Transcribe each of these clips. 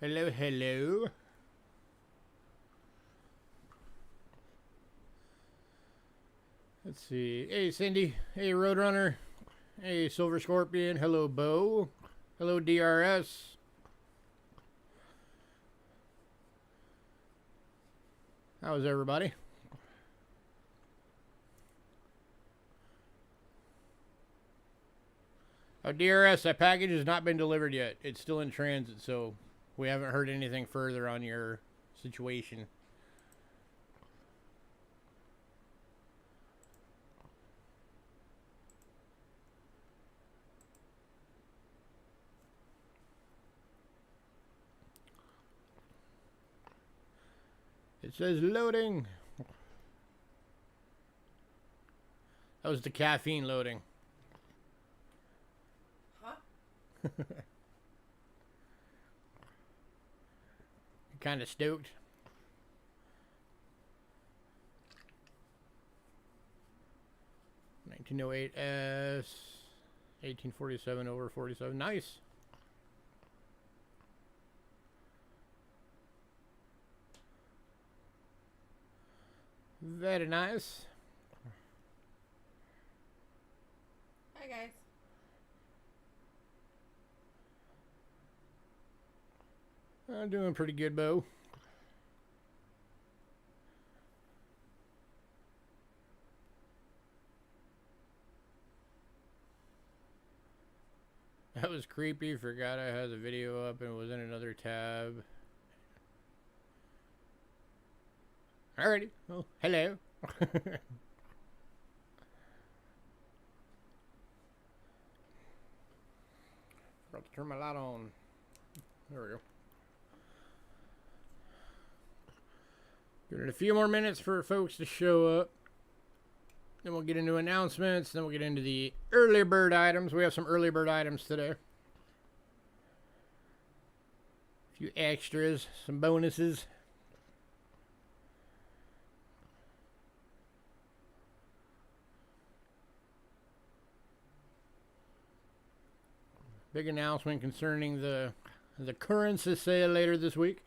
Hello, hello. Let's see. Hey, Cindy. Hey, Roadrunner. Hey, Silver Scorpion. Hello, Bo. Hello, DRS. How's everybody? Oh, DRS, that package has not been delivered yet. It's still in transit, so we haven't heard anything further on your situation. It says loading. That was the caffeine loading. Huh? Kind of stoked. $1908S 1847 over 47. Nice. Very nice. Hi guys. I'm doing pretty good, Bo. That was creepy. Forgot I had the video up and was in another tab. Alrighty. Oh, hello. Forgot to turn my light on. There we go. Give it a few more minutes for folks to show up. Then we'll get into announcements. Then we'll get into the early bird items. We have some early bird items today. A few extras, some bonuses. Big announcement concerning the currency sale later this week.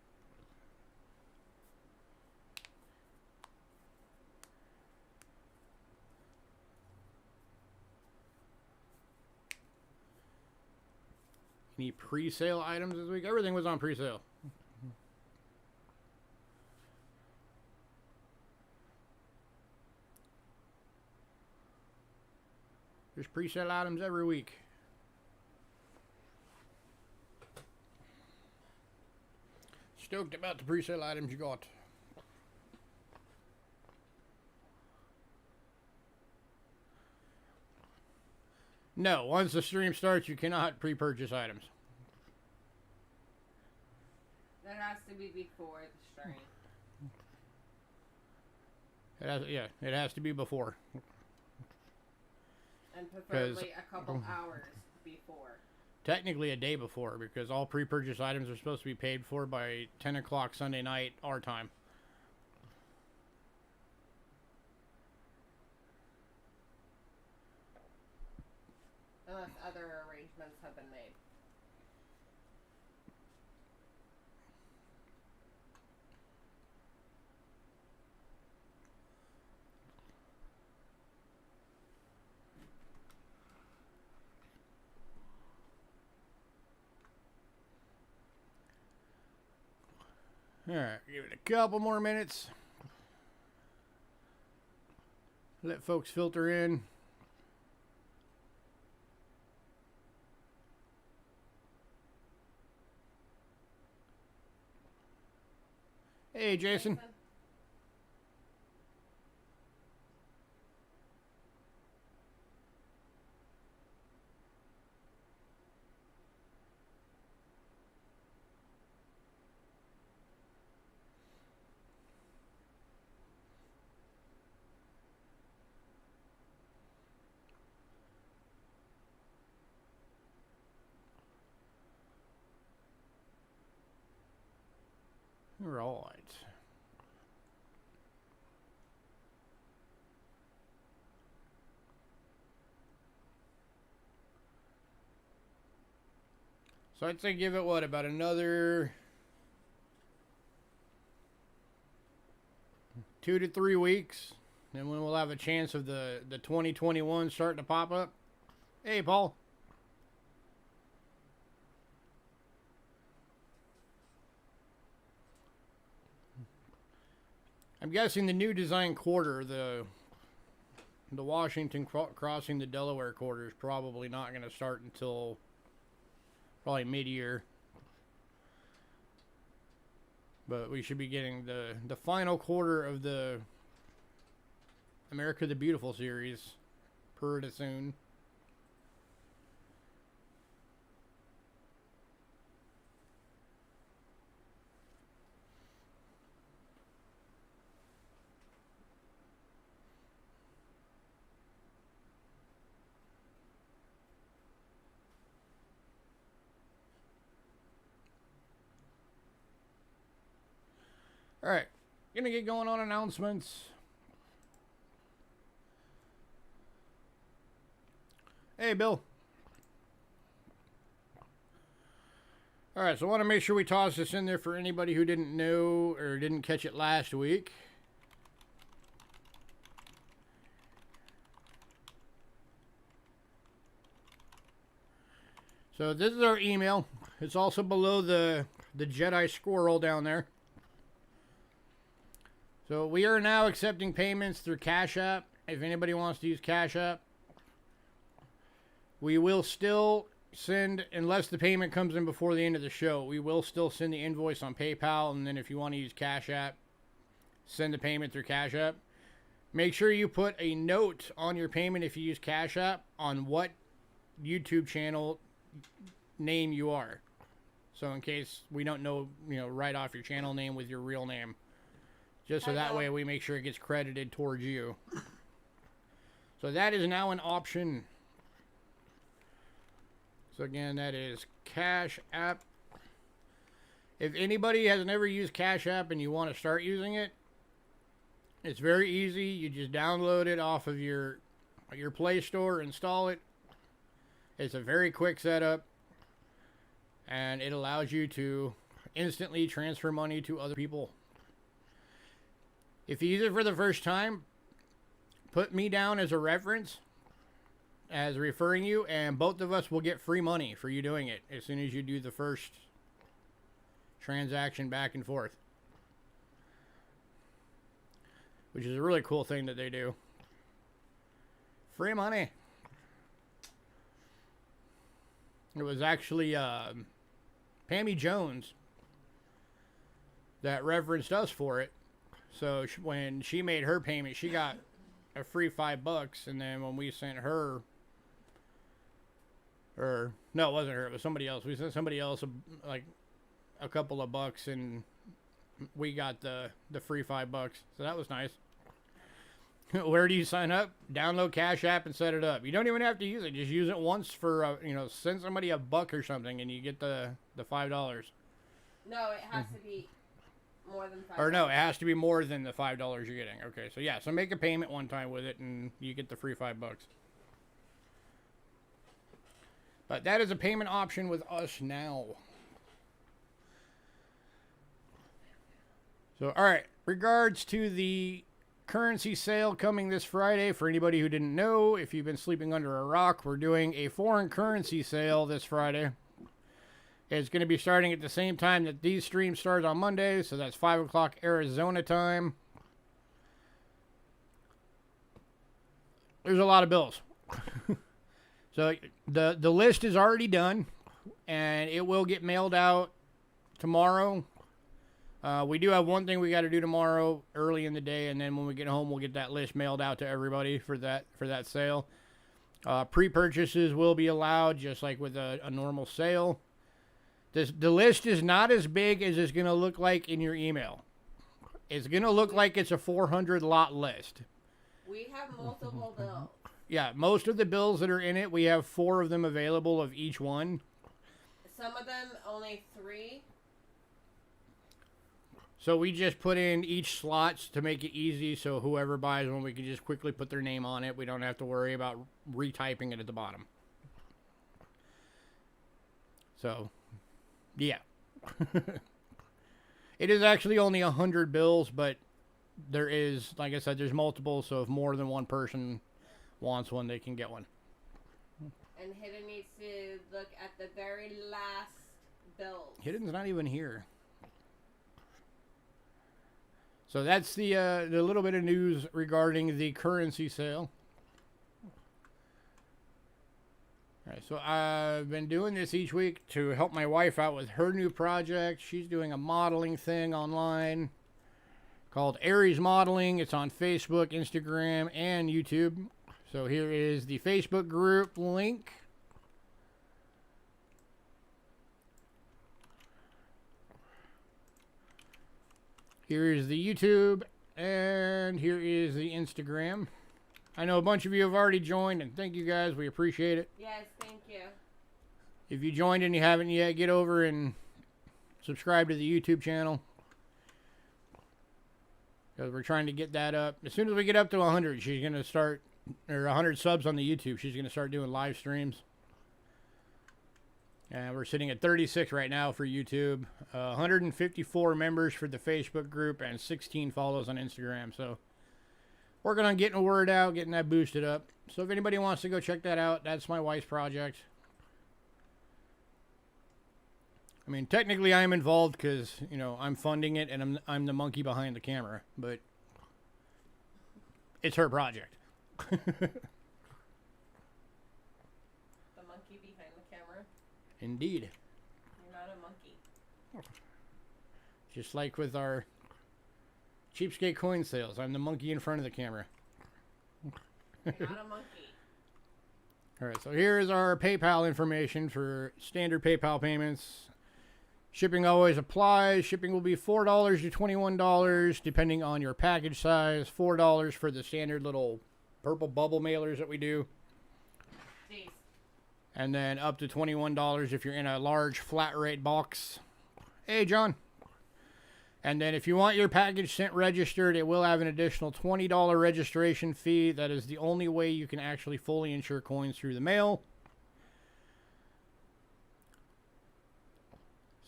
Any pre-sale items this week? Everything was on pre-sale. There's pre-sale items every week. Stoked about the pre-sale items you got. No, once the stream starts, you cannot pre-purchase items. That has to be before the stream. It has to be before. And preferably a couple hours before. Technically a day before, because all pre-purchase items are supposed to be paid for by 10 o'clock Sunday night, our time. Unless other arrangements have been made. Alright, give it a couple more minutes. Let folks filter in. Hey, Jason. Right. So I'd say give it what, about another 2 to 3 weeks, and when we'll have a chance of the 2021 starting to pop up. Hey, Paul. I'm guessing the new design quarter, the Washington crossing the Delaware quarter, is probably not going to start until probably mid-year. But we should be getting the final quarter of the America the Beautiful series pretty soon. All right, gonna get going on announcements. Hey, Bill. All right, so I want to make sure we toss this in there for anybody who didn't know or didn't catch it last week. So this is our email. It's also below the Jedi squirrel down there. So we are now accepting payments through Cash App. If anybody wants to use Cash App, we will still send, unless the payment comes in before the end of the show, we will still send the invoice on PayPal. And then if you want to use Cash App, send the payment through Cash App. Make sure you put a note on your payment if you use Cash App on what YouTube channel name you are. So in case we don't know, write off your channel name with your real name. Just so that way we make sure it gets credited towards you. So that is now an option. So again, that is Cash App. If anybody has never used Cash App and you want to start using it, it's very easy. You just download it off of your Play Store, install it. It's a very quick setup, and it allows you to instantly transfer money to other people. If you use it for the first time, put me down as a reference, as referring you, and both of us will get free money for you doing it as soon as you do the first transaction back and forth. Which is a really cool thing that they do. Free money. It was actually Pammy Jones that referenced us for it. So when she made her payment, she got a free $5, and then when we sent her, or no, it wasn't her, it was somebody else. We sent somebody else like a couple of bucks, and we got the free $5. So that was nice. Where do you sign up? Download Cash App and set it up. You don't even have to use it. Just use it once for send somebody a buck or something, and you get the $5. No, it has to be more than $5. Or no, it has to be more than the $5 you're getting. Okay, so yeah, so make a payment one time with it, and you get the free $5. But that is a payment option with us now. So, all right, regards to the currency sale coming this Friday. For anybody who didn't know, if you've been sleeping under a rock, we're doing a foreign currency sale this Friday. It's going to be starting at the same time that these streams start on Monday, so that's 5 o'clock Arizona time. There's a lot of bills. So the list is already done, and it will get mailed out tomorrow. We do have one thing we got to do tomorrow early in the day, and then when we get home, we'll get that list mailed out to everybody for that sale. Pre-purchases will be allowed, just like with a normal sale. The list is not as big as it's going to look like in your email. It's going to look like it's a 400 lot list. We have multiple bills. Yeah, most of the bills that are in it, we have 4 of them available of each one. Some of them only 3. So we just put in each slots to make it easy, so whoever buys one, we can just quickly put their name on it. We don't have to worry about retyping it at the bottom. So, yeah. It is actually only 100 bills, but there is, like I said, there's multiple, so if more than one person wants one, they can get one. And Hidden needs to look at the very last bills. Hidden's not even here. So that's the little bit of news regarding the currency sale. All right, so I've been doing this each week to help my wife out with her new project. She's doing a modeling thing online called Aries Modeling. It's on Facebook, Instagram, and YouTube. So here is the Facebook group link. Here is the YouTube, and here is the Instagram. I know a bunch of you have already joined, and thank you guys. We appreciate it. Yes, thank you. If you joined and you haven't yet, get over and subscribe to the YouTube channel. Because we're trying to get that up. As soon as we get up to 100, she's going to start, or 100 subs on the YouTube, she's going to start doing live streams. And we're sitting at 36 right now for YouTube. 154 members for the Facebook group and 16 follows on Instagram. So working on getting the word out, getting that boosted up. So if anybody wants to go check that out, that's my wife's project. I mean, technically I'm involved because, you know, I'm funding it and I'm the monkey behind the camera, but it's her project. The monkey behind the camera. Indeed. You're not a monkey. Just like with our Cheapskate Coin sales, I'm the monkey in front of the camera. You're not a monkey. All right, so here is our PayPal information for standard PayPal payments. Shipping always applies. Shipping will be $4 to $21 depending on your package size. $4 for the standard little purple bubble mailers that we do. Jeez. And then up to $21 if you're in a large flat rate box. Hey, John. And then if you want your package sent registered, it will have an additional $20 registration fee. That is the only way you can actually fully insure coins through the mail.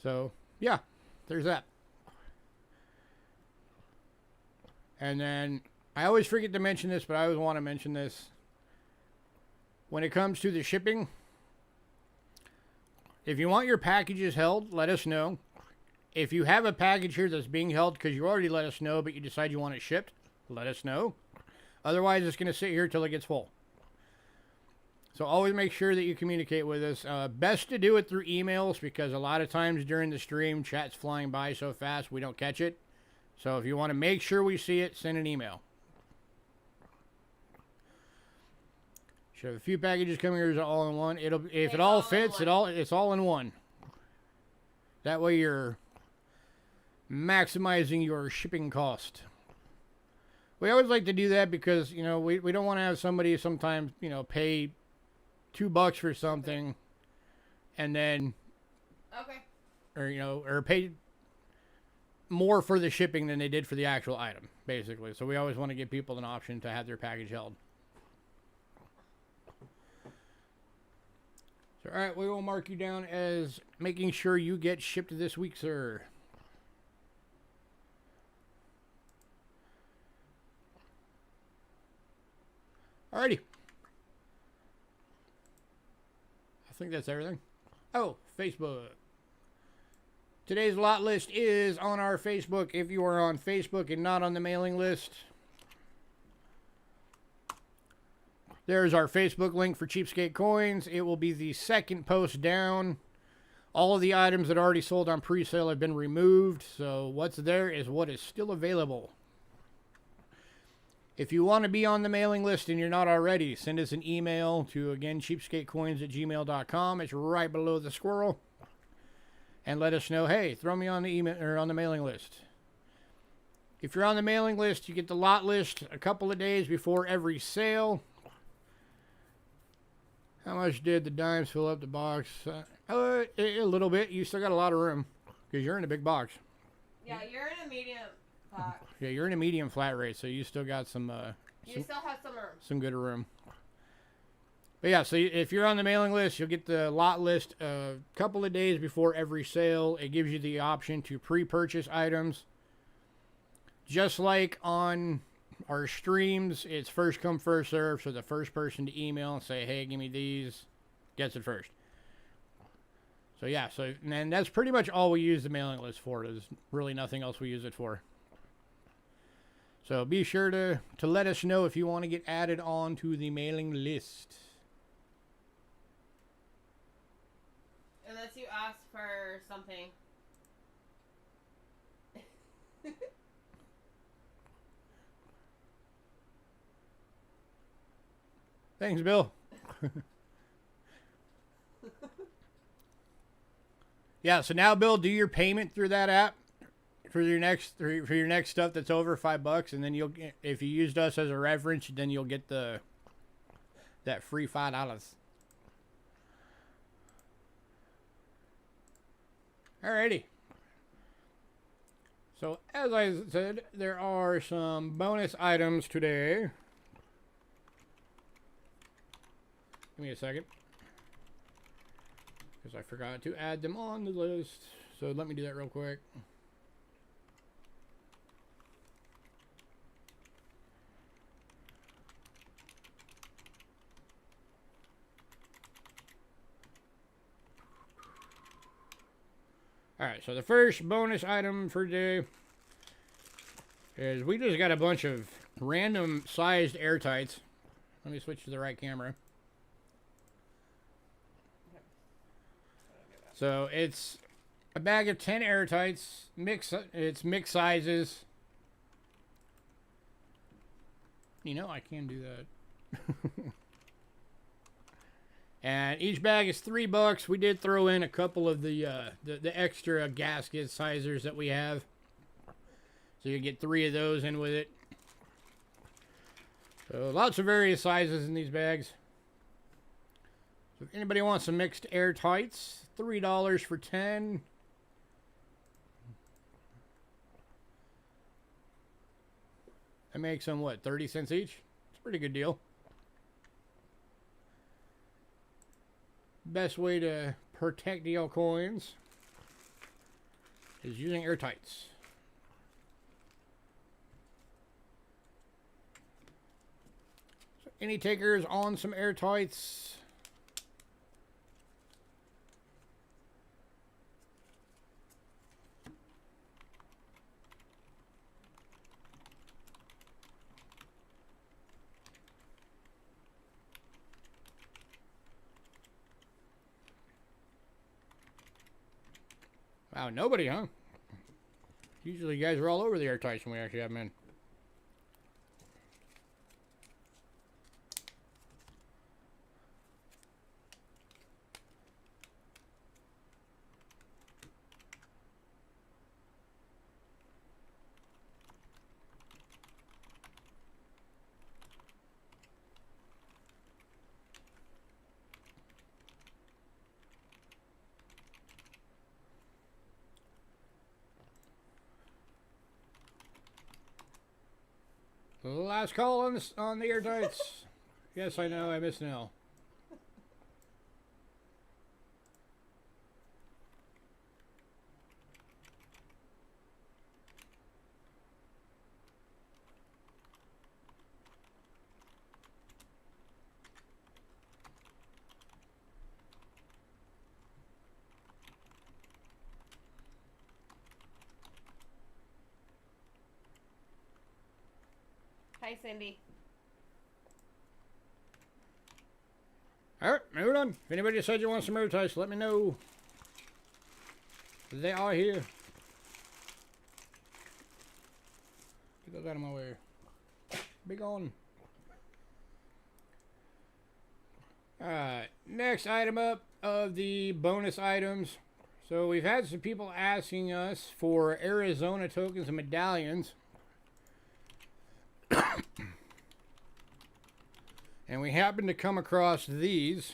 So, yeah, there's that. And then, I always forget to mention this, but I always want to mention this. When it comes to the shipping, if you want your packages held, let us know. If you have a package here that's being held because you already let us know, but you decide you want it shipped, let us know. Otherwise, it's going to sit here till it gets full. So always make sure that you communicate with us. Best to do it through emails because a lot of times during the stream, chat's flying by so fast we don't catch it. So if you want to make sure we see it, send an email. Should have a few packages coming here all in one. If it all fits, it's all in one. That way you're maximizing your shipping cost. We always like to do that because, you know, we don't want to have somebody sometimes, you know, pay $2 for something and then or pay more for the shipping than they did for the actual item, basically. So we always want to give people an option to have their package held. So, all right, we will mark you down as making sure you get shipped this week, sir. Alrighty. I think that's everything. Oh, Facebook. Today's lot list is on our Facebook. If you are on Facebook and not on the mailing list, there's our Facebook link for Cheapskate Coins. It will be the second post down. All of the items that are already sold on pre-sale have been removed, so what's there is what is still available. If you want to be on the mailing list and you're not already, send us an email to, again, cheapskatecoins@gmail.com. It's right below the squirrel. And let us know, hey, throw me on the email or on the mailing list. If you're on the mailing list, you get the lot list a couple of days before every sale. How much did the dimes fill up the box? A little bit. You still got a lot of room because you're in a big box. Yeah, you're in a medium box. Yeah, you're in a medium flat rate, so you still got some. You still have some room. Some good room. But yeah, so if you're on the mailing list, you'll get the lot list a couple of days before every sale. It gives you the option to pre-purchase items. just like on our streams, it's first come, first serve. So the first person to email and say, hey, give me these, gets it first. So yeah, and that's pretty much all we use the mailing list for. There's really nothing else we use it for. So be sure to let us know if you want to get added on to the mailing list. Unless you ask for something. Thanks, Bill. Yeah, so now, Bill, do your payment through that app for your next stuff that's over $5, and then you'll get, if you used us as a reference, then you'll get that free $5. Alrighty. So as I said, there are some bonus items today. Give me a second, because I forgot to add them on the list. So let me do that real quick. Alright, so the first bonus item for today is we just got a bunch of random sized airtights. Let me switch to the right camera. So it's a bag of 10 airtights. It's mixed sizes. You know, I can do that. And each bag is $3. We did throw in a couple of the extra gasket sizers that we have. So you get 3 of those in with it. So lots of various sizes in these bags. So if anybody wants some mixed airtights, $3 for 10. That makes them, what, 30 cents each? It's a pretty good deal. Best way to protect your coins is using airtights. So any takers on some airtights? Wow, nobody, huh? Usually you guys are all over the airtights when we actually have them in. Last call on the airtights. Yes, I know, I missed Nell. Hi, Cindy. Alright, moving on. If anybody decides you want some airtights, let me know. They are here. Get those out of my way. Be gone. Alright, next item up of the bonus items. So we've had some people asking us for Arizona tokens and medallions. And we happened to come across these,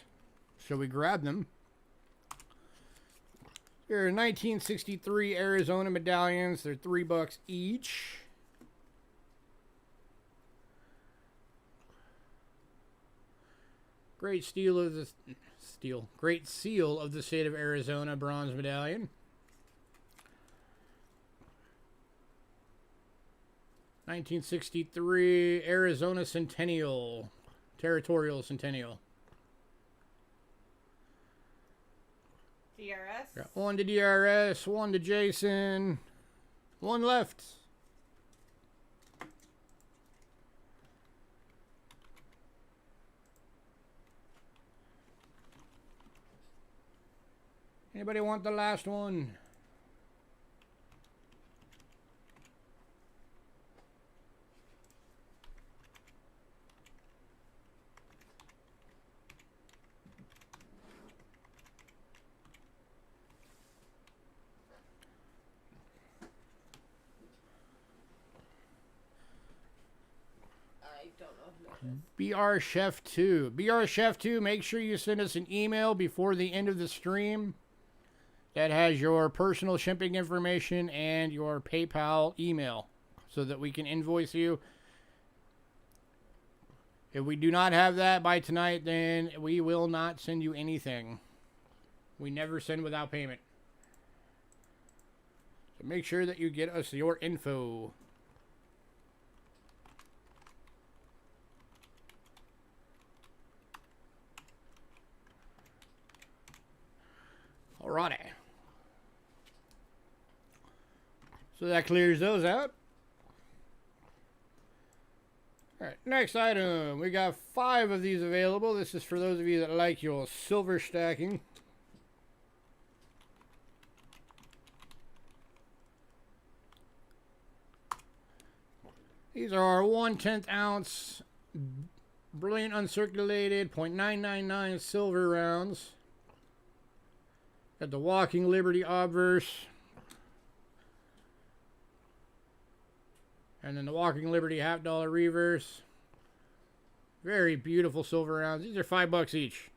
so we grabbed them. They're 1963 Arizona medallions. They're $3 each. Great seal of the state of Arizona bronze medallion. 1963 Arizona Centennial. Territorial Centennial. DRS. Got one to DRS, one to Jason, one left. Anybody want the last one? I don't know who it is. BR Chef 2. BR Chef 2, make sure you send us an email before the end of the stream that has your personal shipping information and your PayPal email so that we can invoice you. If we do not have that by tonight, then we will not send you anything. We never send without payment. So make sure that you get us your info. Alrighty. So that clears those out. Alright, next item. We got 5 of these available. This is for those of you that like your silver stacking. These are our 1/10 ounce brilliant uncirculated .999 silver rounds. Got the Walking Liberty obverse. And then the Walking Liberty $50 reverse. Very beautiful silver rounds. These are $5 each.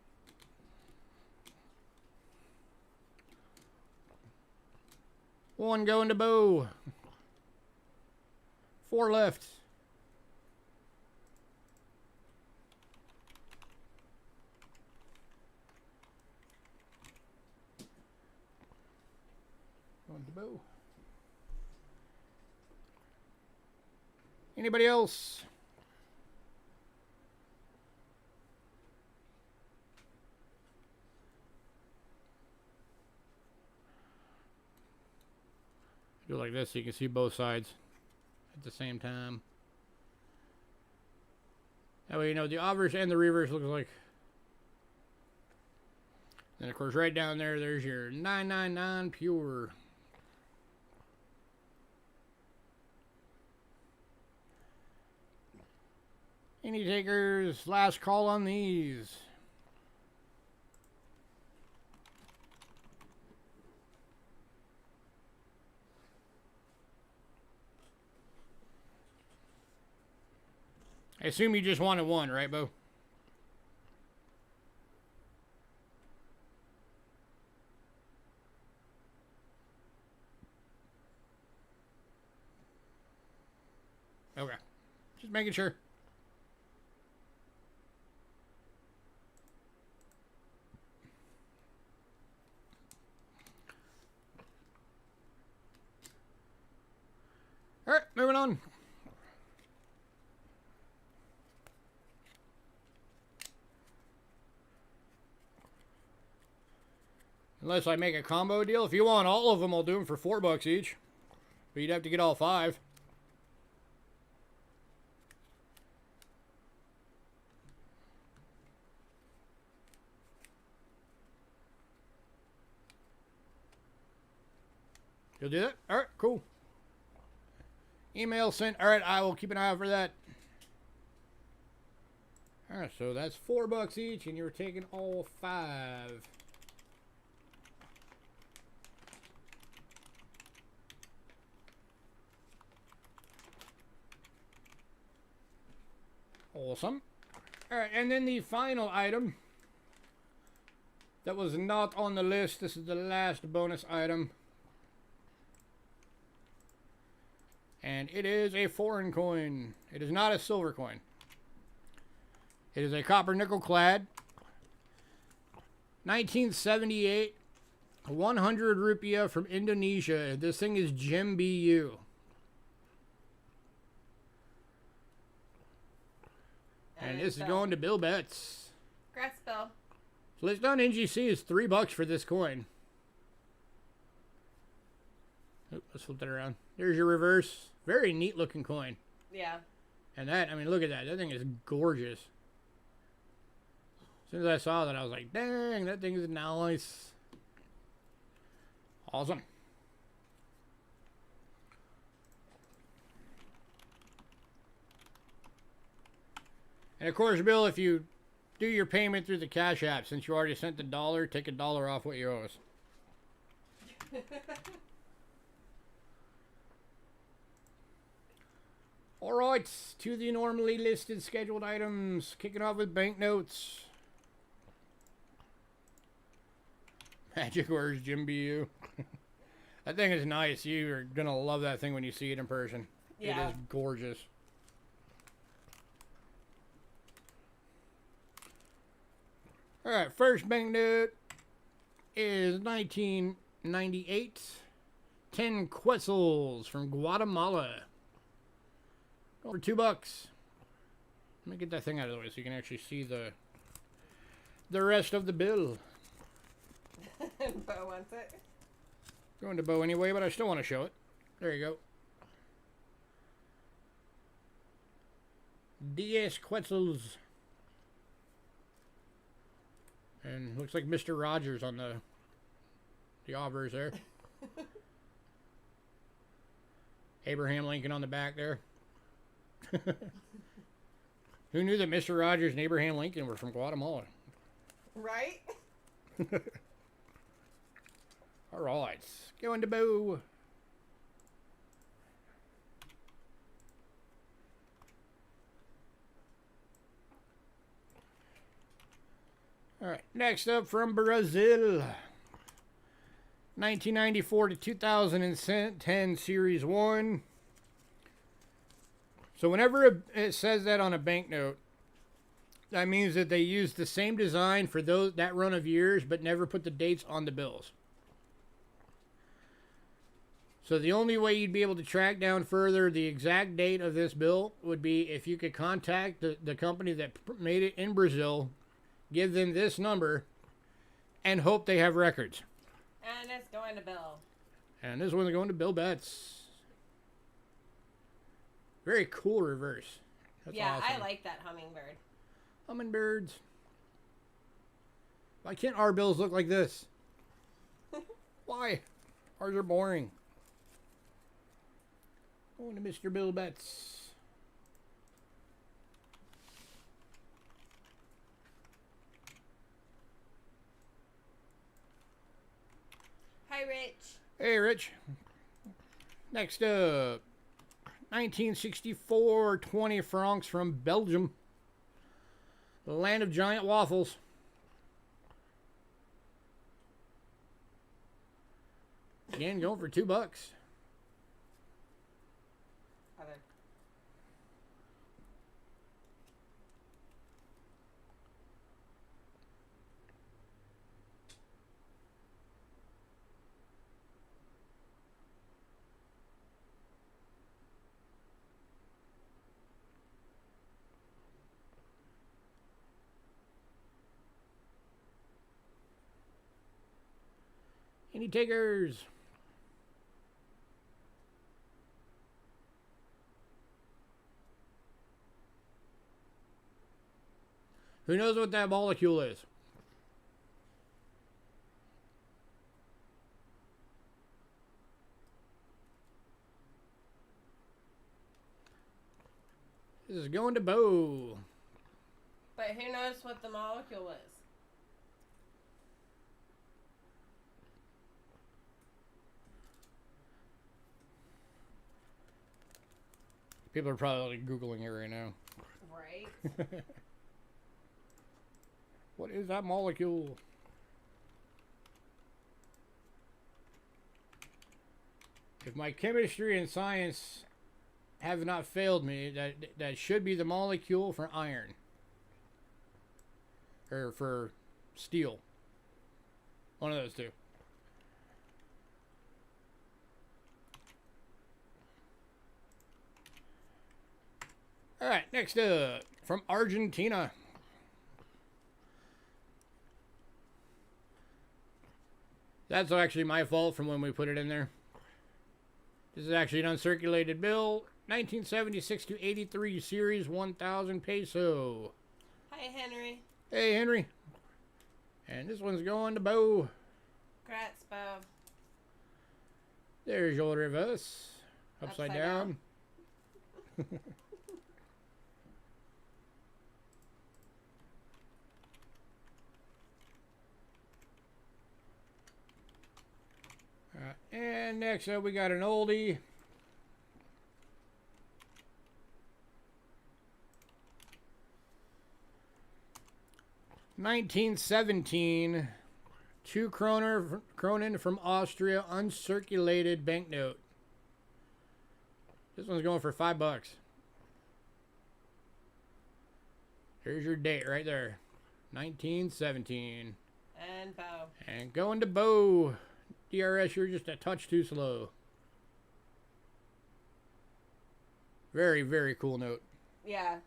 One going to Bo. 4 left. Going to Bo. Anybody else? Do it like this so you can see both sides at the same time. That way you know the obverse and the reverse looks like. Then of course right down there, there's your 999 pure. Any takers? Last call on these. I assume you just wanted one, right, Bo? Okay. Just making sure. All right, moving on. Unless I make a combo deal. If you want all of them, I'll do them for $4 each. But you'd have to get all 5. You'll do that? All right, cool. Email sent. All right, I will keep an eye out for that. All right, so that's $4 each, and you're taking all 5. Awesome. All right, and then the final item that was not on the list. This is the last bonus item. And it is a foreign coin. It is not a silver coin. It is a copper nickel clad 1978 100 rupiah from Indonesia. This thing is Gem BU. And this is going to Bill Betts. Congrats, Bill. So list on NGC is $3 for this coin. Oh, let's flip that around. There's your reverse. Very neat looking coin. Yeah. And that, I mean, look at that. That thing is gorgeous. As soon as I saw that, I was like, dang, that thing is nice. Awesome. And of course, Bill, if you do your payment through the Cash App, since you already sent the $1, take $1 off what you owe us. All right, to the normally listed scheduled items. Kicking off with banknotes. Magic Words, Jim BU. That thing is nice. You are going to love that thing when you see it in person. Yeah. It is gorgeous. All right, first banknote is 1998. 10 Quetzals from Guatemala. Over $2. Let me get that thing out of the way so you can actually see the rest of the bill. Bo wants it. Going to Bo anyway, but I still want to show it. There you go. DS Quetzals. And looks like Mr. Rogers on the obverse there. Abraham Lincoln on the back there. Who knew that Mr. Rogers and Abraham Lincoln were from Guatemala? Right? All right, going to Boo. All right, next up from Brazil. 1994 to 2010 Series 1. So whenever it says that on a banknote, that means that they used the same design for that run of years, but never put the dates on the bills. So the only way you'd be able to track down further the exact date of this bill would be if you could contact the company that made it in Brazil, give them this number, and hope they have records. And it's going to Bill. And this one's going to Bill Betts. Very cool reverse. That's yeah, awesome. I like that hummingbird. Hummingbirds. Why can't our bills look like this? Why? Ours are boring. Going to Mr. Bill Betts. Hi, Rich. Hey, Rich. Next up, 1964 20 francs from Belgium. The land of giant waffles. Again, going for $2. Other. Any takers? Who knows what that molecule is? This is going to Bo. But who knows what the molecule is? People are probably Googling it right now. Right? What is that molecule? If my chemistry and science have not failed me, that should be the molecule for iron. Or for steel. One of those two. Alright, next up. from Argentina. That's actually my fault from when we put it in there. This is actually an uncirculated bill. 1976 to 83 series, 1,000 peso. Hi, Henry. Hey, Henry. And this one's going to Bo. Congrats, Bo. There's your reverse. Upside down. And next up we got an oldie. $1917, 2 Kronen from Austria, uncirculated banknote. This one's going for $5. Here's your date right there. 1917. And Bo. And going to Bo. DRS, you're just a touch too slow. Very, very cool note. Yeah.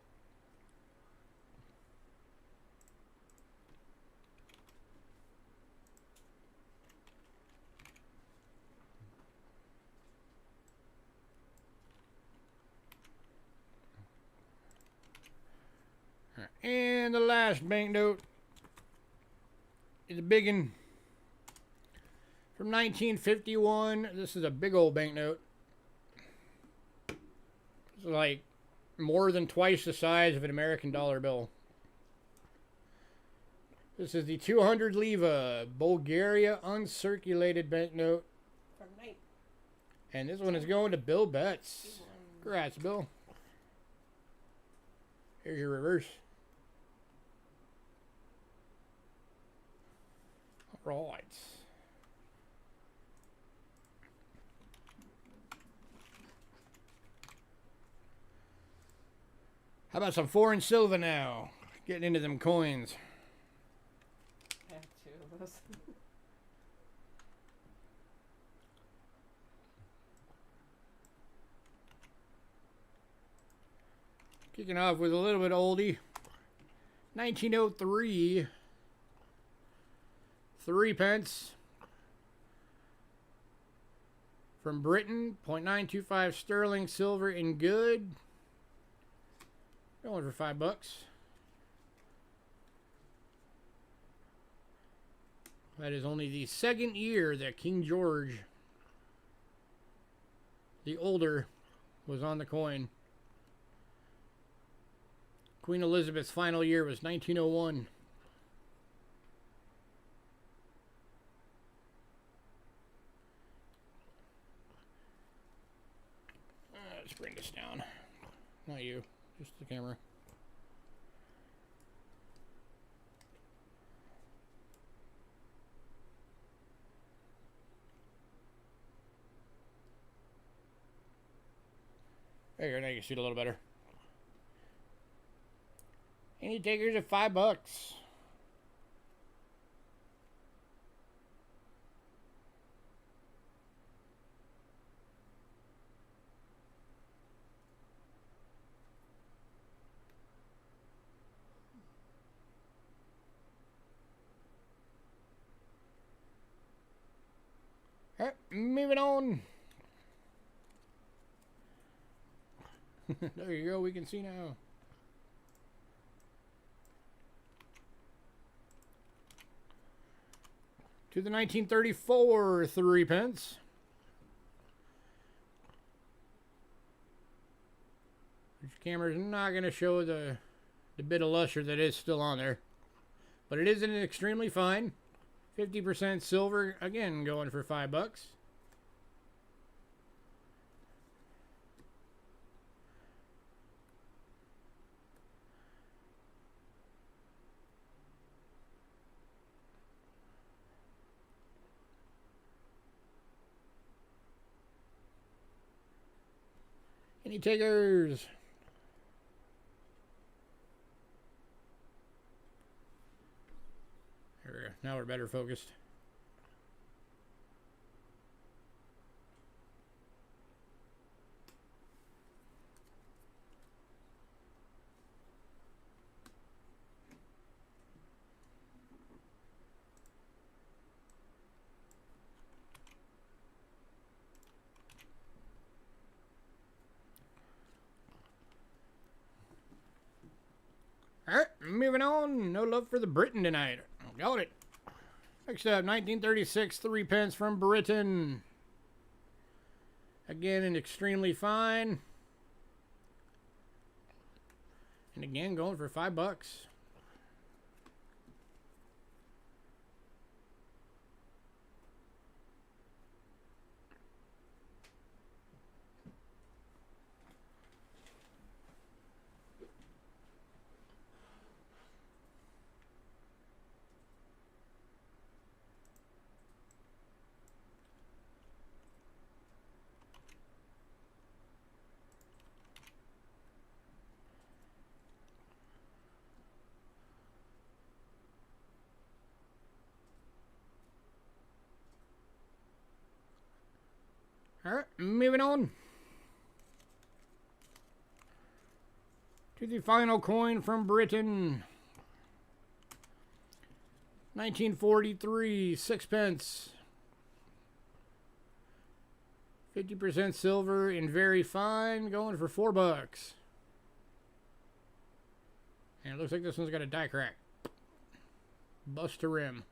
And the last banknote is a big one from 1951. This is a big old banknote. It's like more than twice the size of an American dollar bill. This is the 200 leva Bulgaria uncirculated banknote. From night. And this one is going to Bill Betts. Congrats, Bill. Here's your reverse. Right. How about some foreign silver now? Getting into them coins. I have 2 of those. Kicking off with a little bit oldie. 1903. 3 pence. From Britain. 0.925 sterling silver in good. Going for $5. That is only the second year that King George the Older was on the coin. Queen Elizabeth's final year was 1901. Let's bring this down. Not you, just the camera. There you go, now you can see it a little better. Any takers at $5. Alright, moving on. There you go, we can see now. To the 1934 3 pence. Which camera's not going to show the bit of luster that is still on there. But it is an extremely fine. 50% silver, again, going for $5. Any takers? There we go. Now we're better focused. moving on. No love for the Britain tonight. Got it. Next up, 1936, 3 pence from Britain. Again, an extremely fine. And again, going for $5. Alright, moving on to the final coin from Britain. 1943, 6 pence. 50% silver and very fine, going for $4. And it looks like this one's got a die crack. Bust to rim.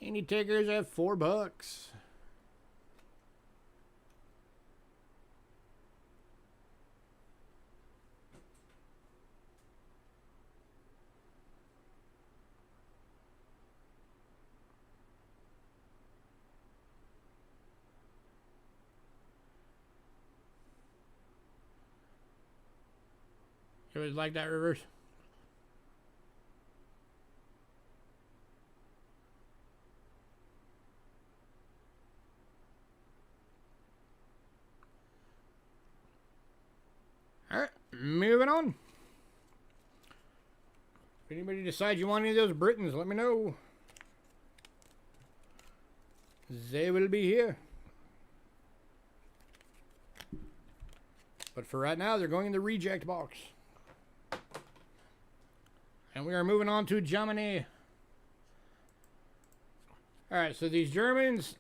Any takers at $4? You always like that reverse? Alright, moving on. If anybody decides you want any of those Britons, let me know. They will be here. But for right now, they're going in the reject box. And we are moving on to Germany. Alright, so these Germans,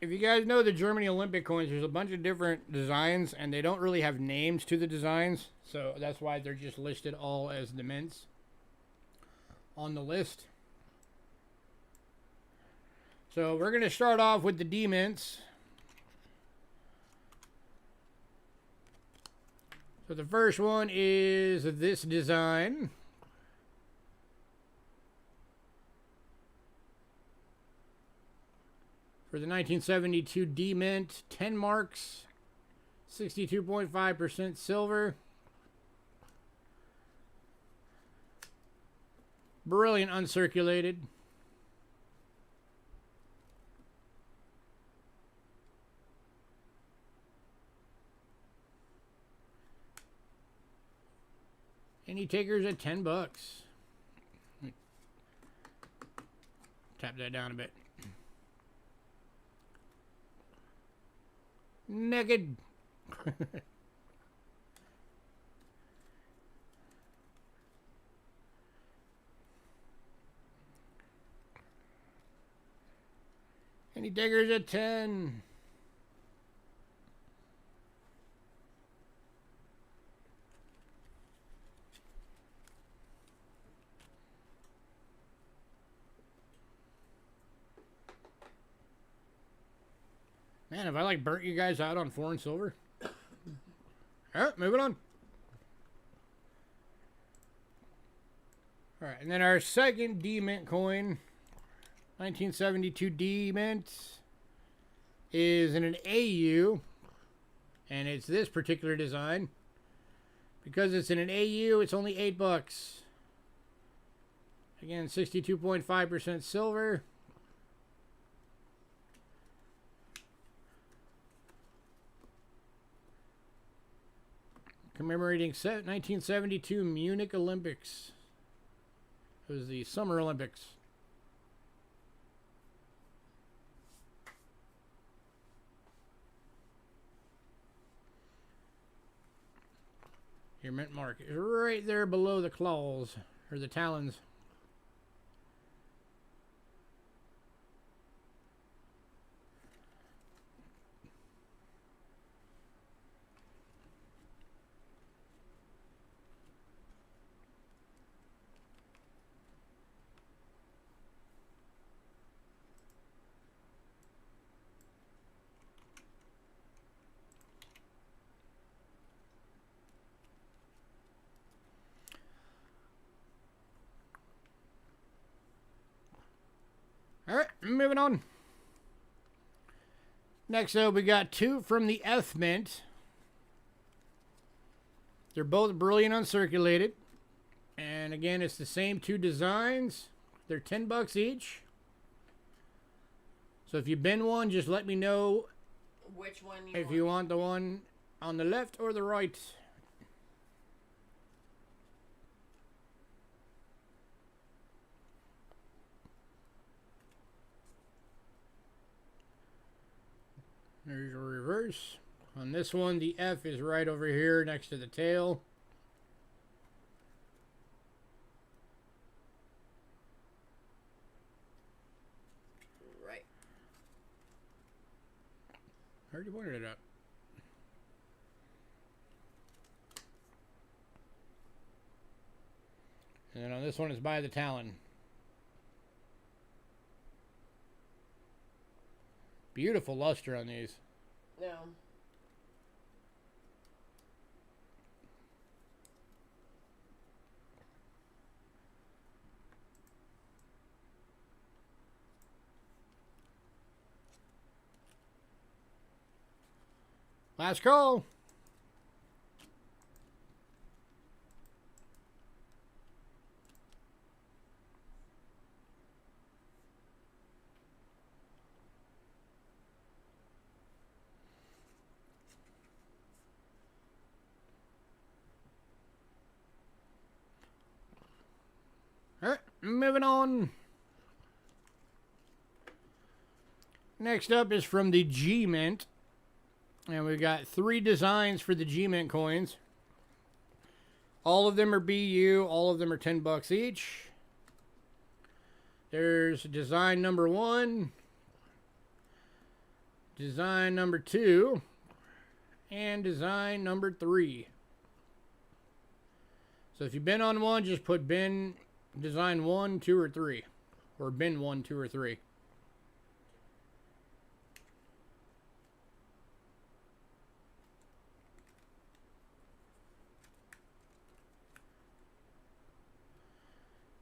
if you guys know the Germany Olympic coins, there's a bunch of different designs, and they don't really have names to the designs. So that's why they're just listed all as the mints on the list. So we're going to start off with the D mints. So the first one is this design. For the 1972 D Mint, 10 marks, 62.5% silver. Brilliant uncirculated. Any takers at $10? Tap that down a bit. Naked. Any takers at 10? Man, have I like burnt you guys out on foreign silver? Alright, moving on. Alright, and then our second D Mint coin, 1972 D Mint, is in an AU. And it's this particular design. Because it's in an AU, it's only $8. Again, 62.5% silver. Commemorating 1972 Munich Olympics. It was the Summer Olympics. Your mint mark is right there below the claws, or the talons. All right, moving on. Next up, we got two from the F Mint. They're both brilliant uncirculated. And again, it's the same two designs. They're $10 each. So if you bin one, just let me know which one if you want the one on the left or the right. There's your reverse. On this one, the F is right over here next to the tail. Right. I already pointed it out. And then on this one, it's by the Talon. Beautiful luster on these. No. Last call. All right, moving on. Next up is from the G Mint. And we've got 3 designs for the G Mint coins. All of them are BU. All of them are $10 each. There's design number 1, design number 2, and design number 3. So if you've been on one, just put bin design 1, 2, or 3. Or bin 1, 2, or 3.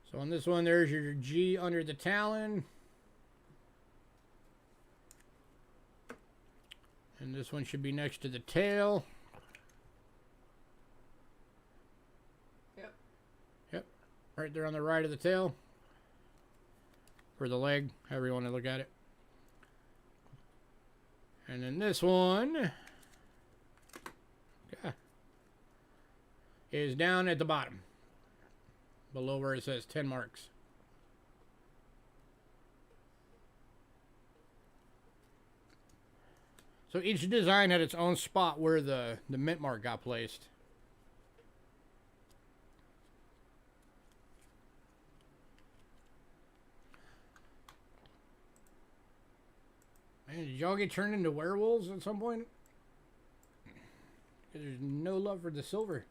So on this one, there's your G under the Talon. And this one should be next to the tail. Yep. Yep. Right there on the right of the tail. Or the leg, however you want to look at it. And then this one is down at the bottom. Below where it says 10 marks. So each design had its own spot where the mint mark got placed. Man, did y'all get turned into werewolves at some point? Because there's no love for the silver.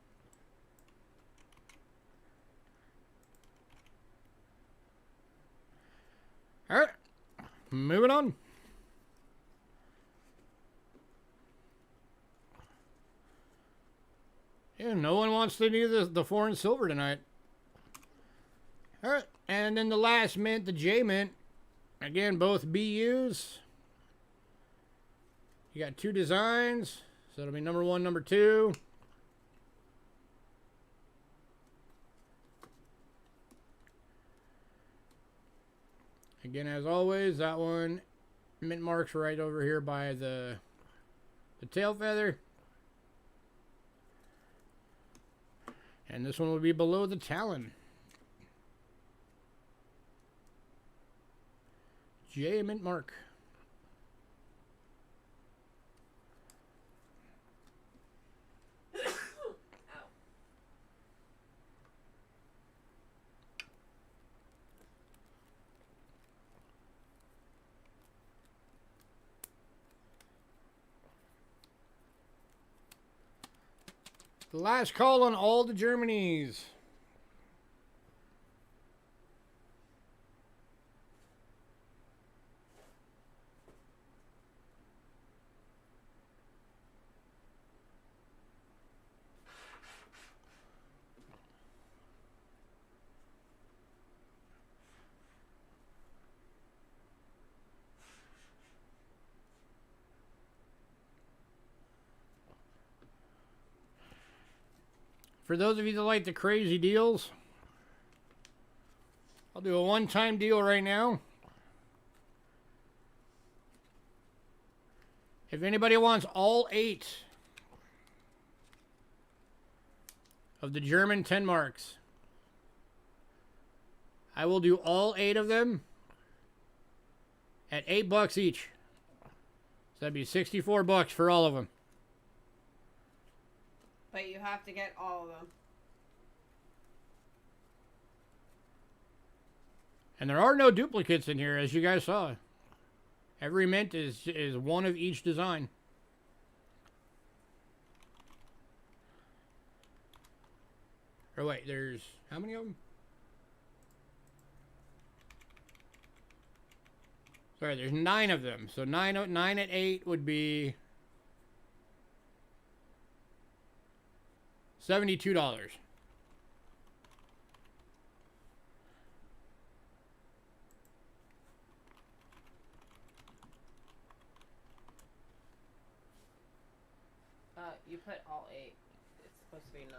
Alright, moving on. Yeah, no one wants to do the foreign silver tonight. Alright, and then the last mint, the J Mint. Again, both BUs. You got 2 designs, so it'll be number 1, number 2. Again, as always, that one mint marks right over here by the tail feather. And this one will be below the Talon. J mint mark. The last call on all the Germanys. For those of you that like the crazy deals, I'll do a one-time deal right now. If anybody wants all 8 of the German 10 marks, I will do all 8 of them at $8 each. So that'd be $64 for all of them. But you have to get all of them. And there are no duplicates in here, as you guys saw. Every mint is one of each design. Or wait, there's how many of them? Sorry, there's 9 of them. So 9 at 8 would be $72. You put all 8. It's supposed to be 9.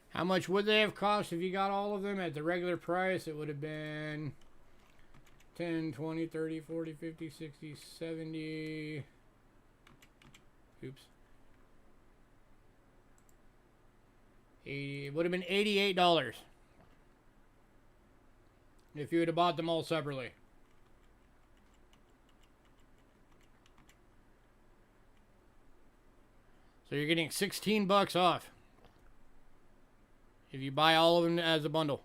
How much would they have cost if you got all of them at the regular price? It would have been 10, 20, 30, 40, 50, 60, 70. Oops. 80. It would have been $88 if you would have bought them all separately. So you're getting $16 off if you buy all of them as a bundle.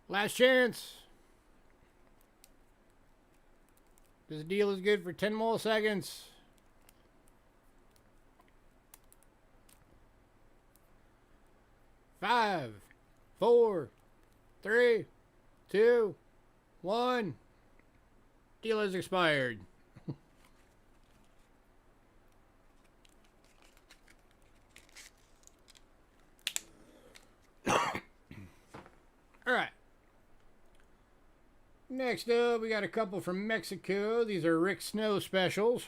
Last chance. This deal is good for 10 more seconds. 5, 4, 3, 2, 1. Deal is expired. All right. Next up, we got a couple from Mexico. These are Rick Snow specials.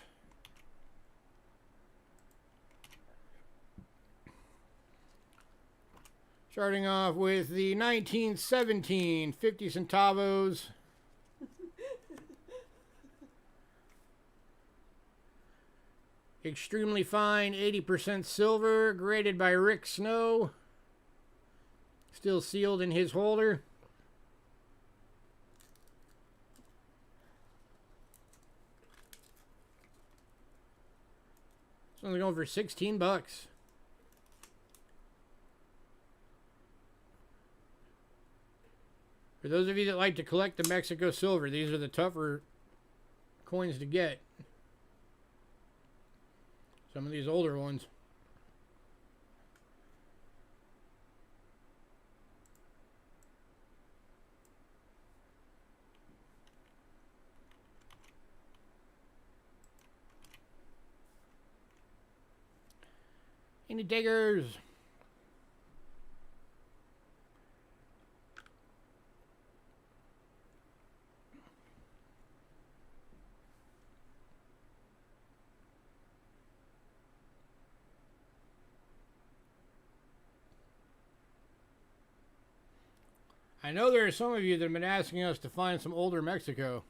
Starting off with the 1917 50 centavos. Extremely fine, 80% silver, graded by Rick Snow. Still sealed in his holder. It's only going for $16. For those of you that like to collect the Mexico silver, these are the tougher coins to get. Some of these older ones. Any diggers? I know there are some of you that have been asking us to find some older Mexico.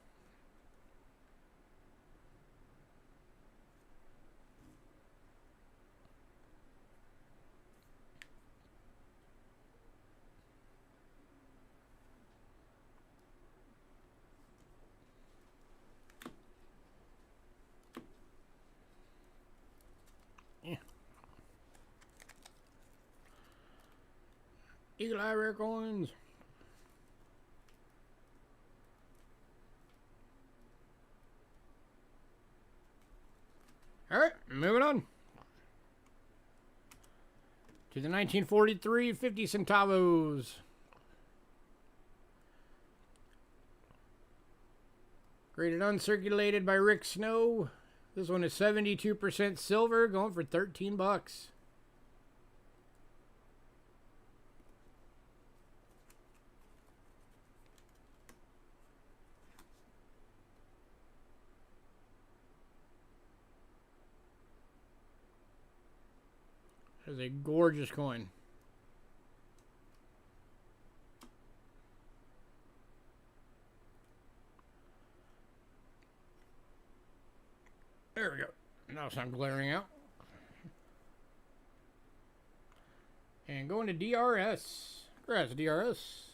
Eagle Eye Rare Coins. Alright, moving on. To the 1943 50 centavos. Graded uncirculated by Rick Snow. This one is 72% silver, going for $13. That is a gorgeous coin. There we go. Now it's not glaring out. And going to DRS. Congrats, DRS.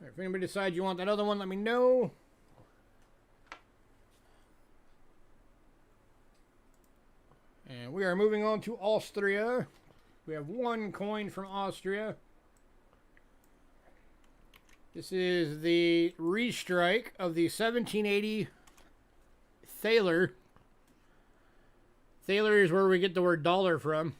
If anybody decides you want that other one, let me know. And we are moving on to Austria. We have one coin from Austria. This is the restrike of the 1780 Thaler. Thaler is where we get the word dollar from.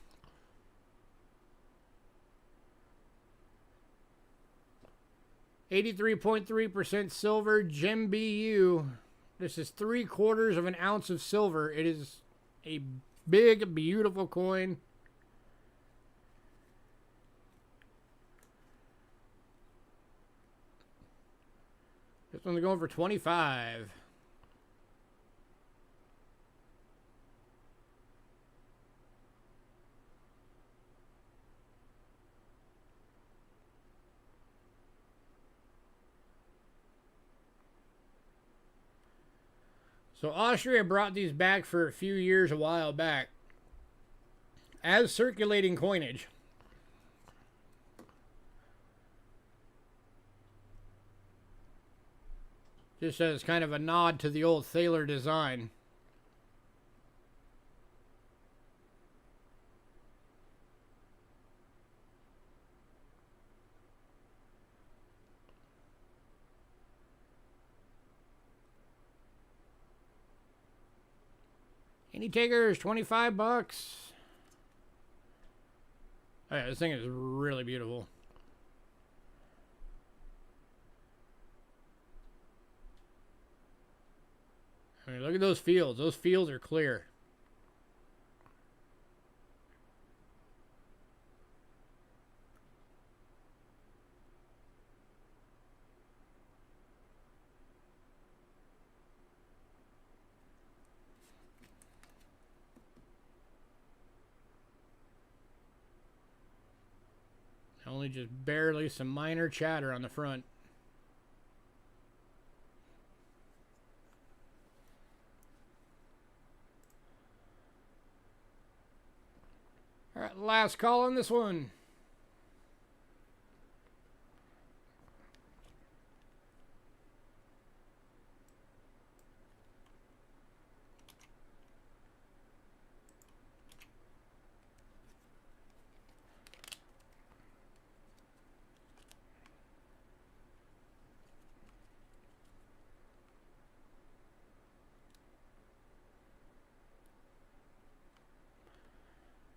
.83% silver, Gem BU. This is 3/4 of an ounce of silver. It is a big, beautiful coin. This one's going for $25. So Austria brought these back for a few years a while back as circulating coinage. Just as kind of a nod to the old Thaler design. Any takers? $25. Oh yeah, this thing is really beautiful. I mean, look at those fields. Those fields are clear. Only just barely some minor chatter on the front. All right, last call on this one.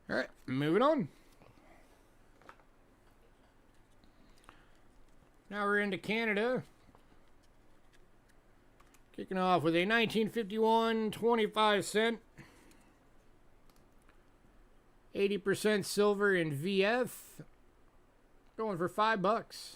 All right, moving on. Now we're into Canada. Kicking off with a 1951 25-cent. 80% silver in VF. Going for $5.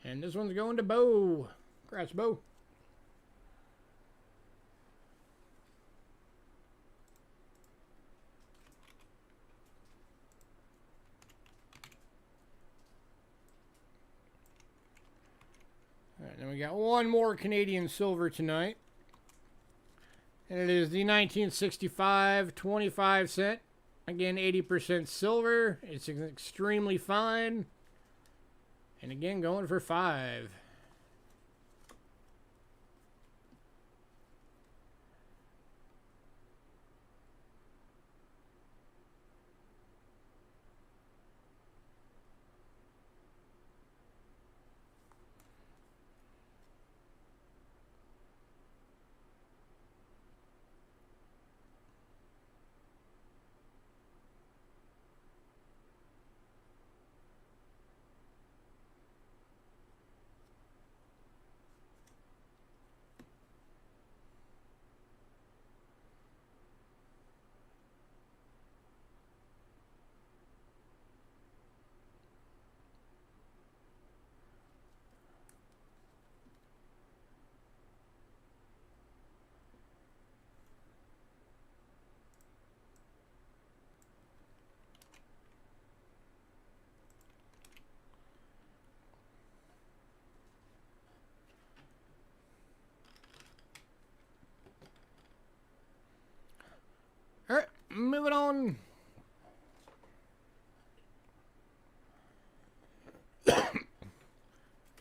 And this one's going to Bo. Congrats, Bo. All right, then we got one more Canadian silver tonight. And it is the 1965 25-cent. Again, 80% silver. It's extremely fine. And again, going for $5.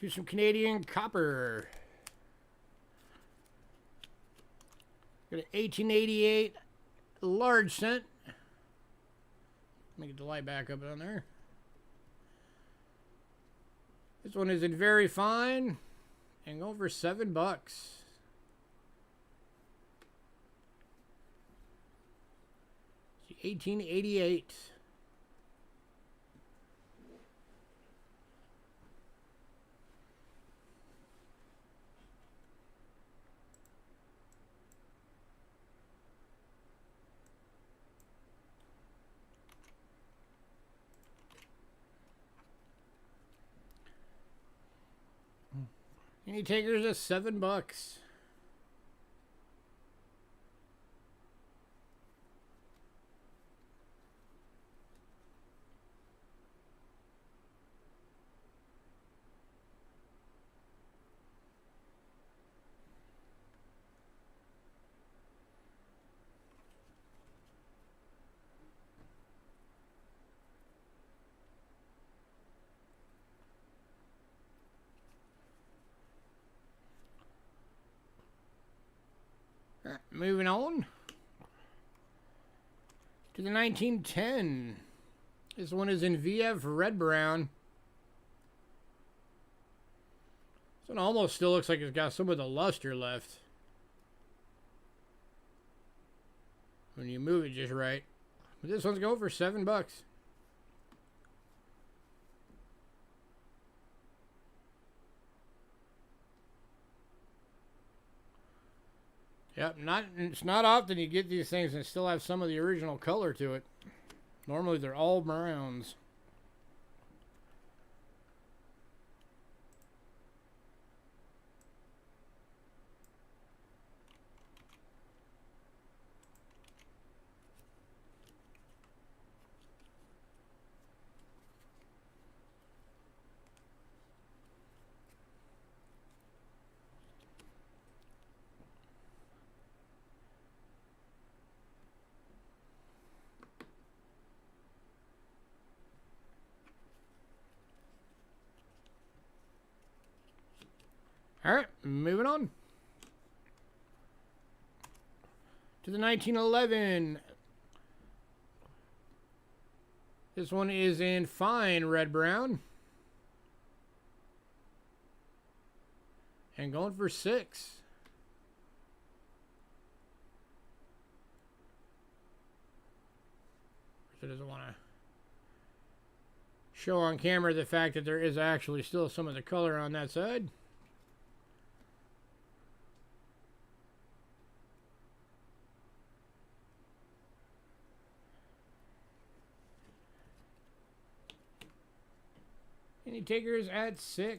to some Canadian copper. Got an 1888 large cent. Let me get the light back up on there. This one is in very fine and going for $7. 1888. Any takers at $7. Moving on to the 1910. This one is in VF red brown. This one almost still looks like it's got some of the luster left when you move it just right. But this one's going for $7. Yep, it's not often you get these things and still have some of the original color to it. Normally they're all browns. All right, moving on to the 1911. This one is in fine red brown and going for $6. So doesn't want to show on camera the fact that there is actually still some of the color on that side. Any takers at $6?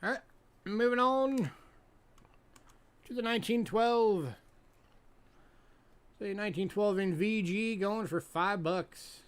All right, moving on to the 1912. Say 1912 in VG going for $5.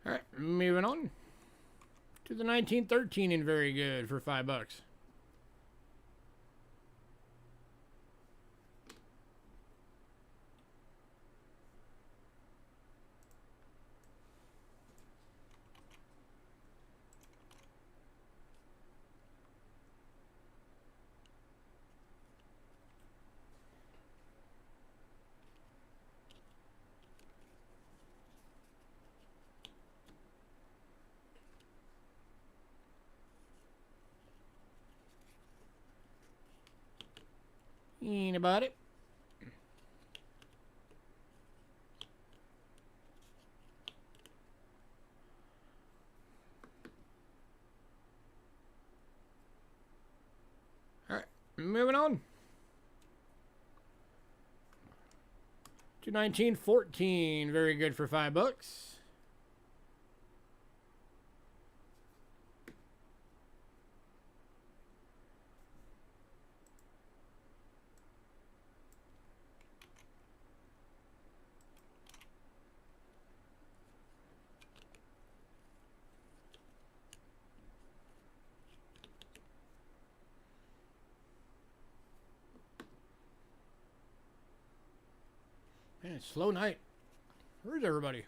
All right, moving on to the 1913 in very good for $5. Ain't about it. Alright, moving on. To 1914. Very good for $5. Man, slow night. Where's everybody?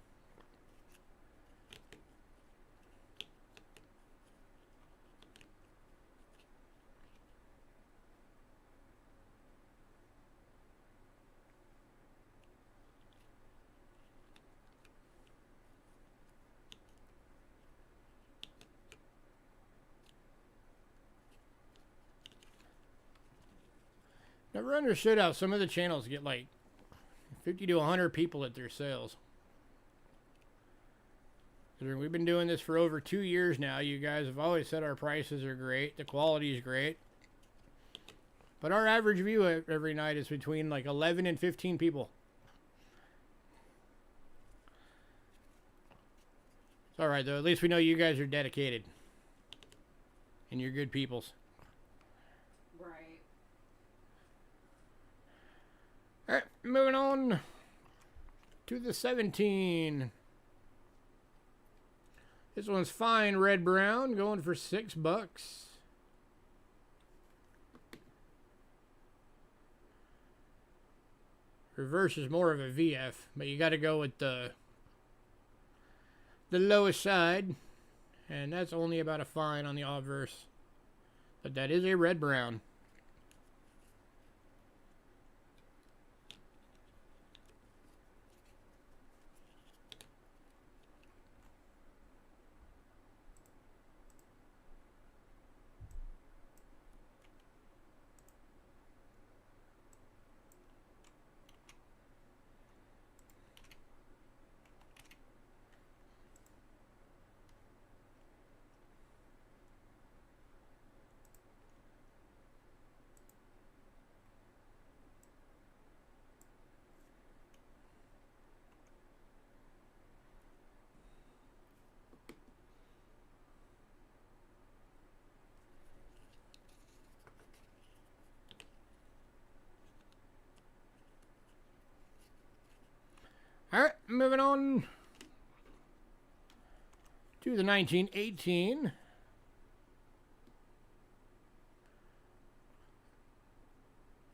Never understood how some of the channels get like 50 to 100 people at their sales. We've been doing this for over 2 years now. You guys have always said our prices are great. The quality is great. But our average view every night is between like 11 and 15 people. It's alright though. At least we know you guys are dedicated. And you're good peoples. Right. Alright, moving on to the 17. This one's fine red brown, going for $6. Reverse is more of a VF, but you got to go with the lowest side, and that's only about a fine on the obverse. But that is a red brown. Alright, moving on to the 1918.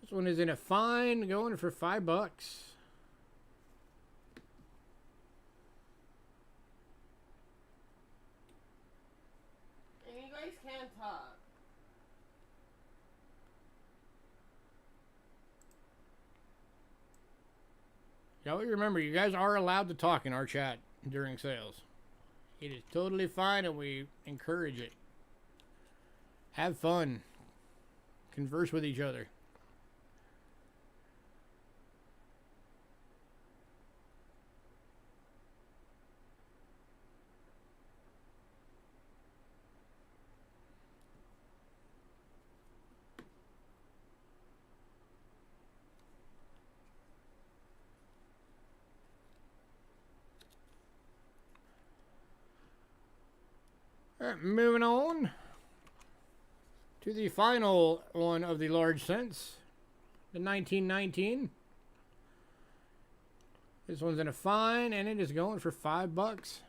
This one is in a fine, going for $5. And you guys can't talk. Y'all remember, you guys are allowed to talk in our chat during sales. It is totally fine, and we encourage it. Have fun. Converse with each other. Alright, moving on to the final one of the large cents, the 1919. This one's in a fine, and it is going for $5.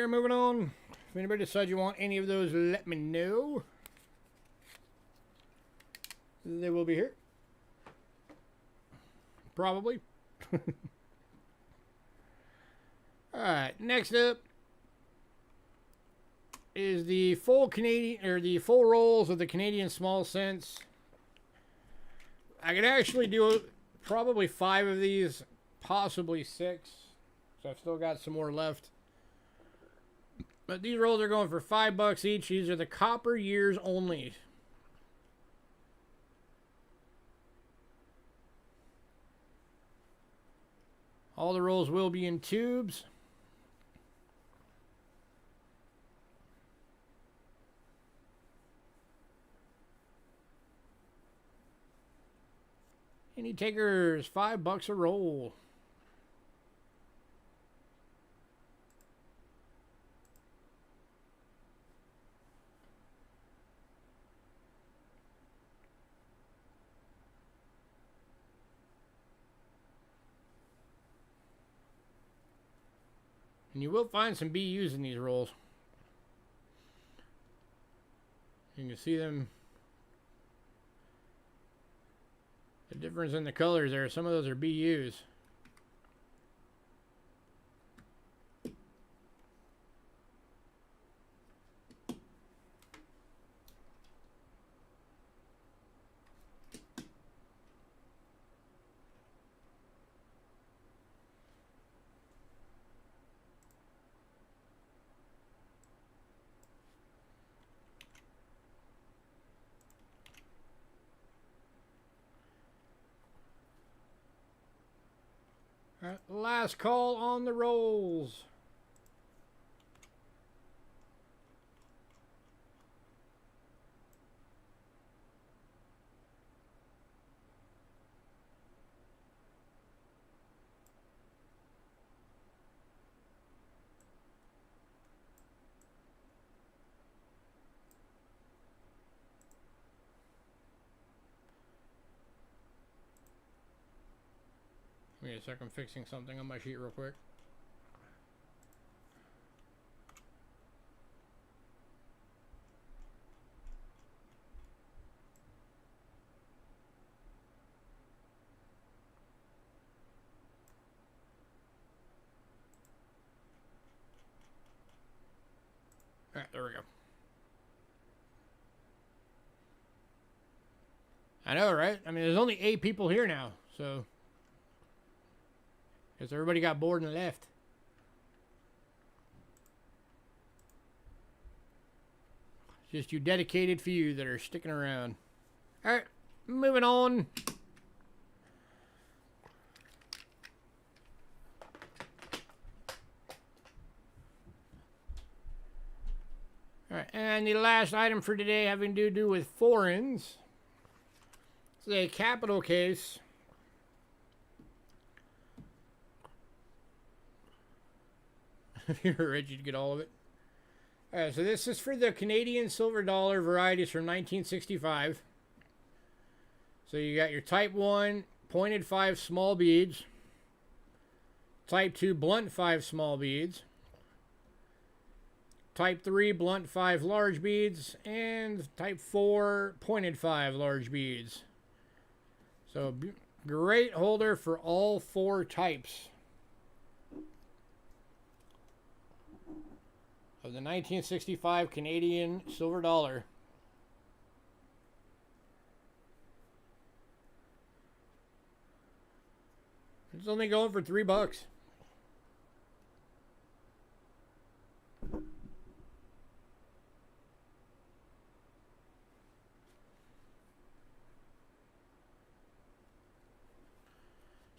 we are moving on. If anybody decides you want any of those, let me know. They will be here. Probably. Alright, next up is the full Canadian, or the full rolls of the Canadian small cents. I could actually do probably 5 of these, possibly 6. So I've still got some more left. But these rolls are going for $5 each. These are the copper years only. All the rolls will be in tubes. Any takers? $5 a roll. And you will find some BUs in these rolls. You can see them. The difference in the colors there. Some of those are BUs. All right, last call on the rolls. Give me a second, I'm fixing something on my sheet real quick. Alright, there we go. I know, right? I mean, there's only 8 people here now, so... Guess everybody got bored and left. Just you dedicated few that are sticking around. Alright, moving on. Alright, and the last item for today having to do with foreigns. It's a capital case. If you're rich, you'd get all of it. Alright, so this is for the Canadian silver dollar varieties from 1965. So you got your Type 1 pointed 5 small beads, Type 2 blunt 5 small beads, Type 3 blunt 5 large beads, and Type 4 pointed 5 large beads. So great holder for all 4 types of the 1965 Canadian silver dollar. It's only going for $3.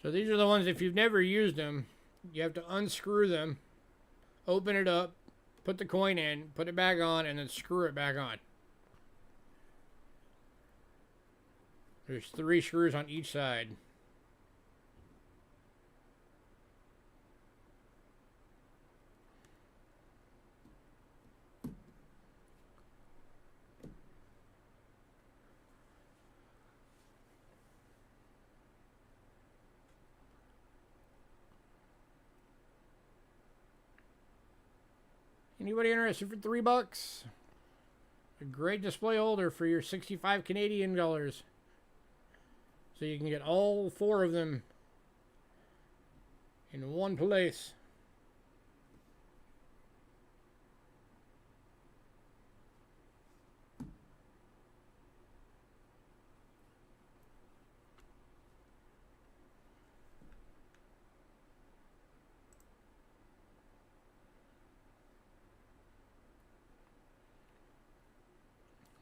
So these are the ones, if you've never used them, you have to unscrew them, open it up, put the coin in, put it back on, and then screw it back on. There's 3 screws on each side. Anybody interested for $3? A great display holder for your 65 Canadian dollars. So you can get all 4 of them in one place.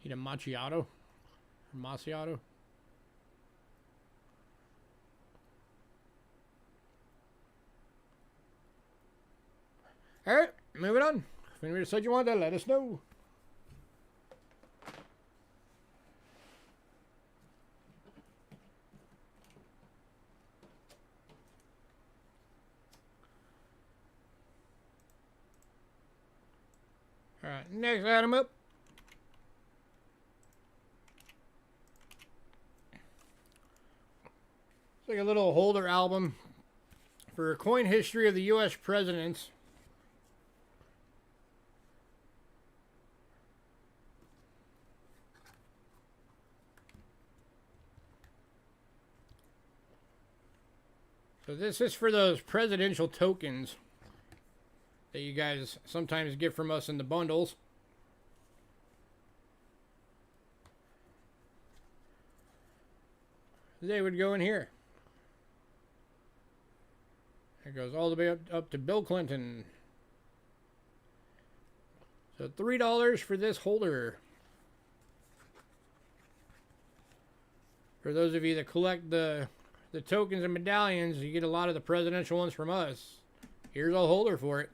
Need a macchiato or macchiato. All right, moving on. If anybody said you want that, let us know. All right, next item up. It's like a little holder album for coin history of the U.S. presidents. So this is for those presidential tokens that you guys sometimes get from us in the bundles. They would go in here. It goes all the way up to Bill Clinton. So $3 for this holder. For those of you that collect the tokens and medallions, you get a lot of the presidential ones from us. Here's a holder for it.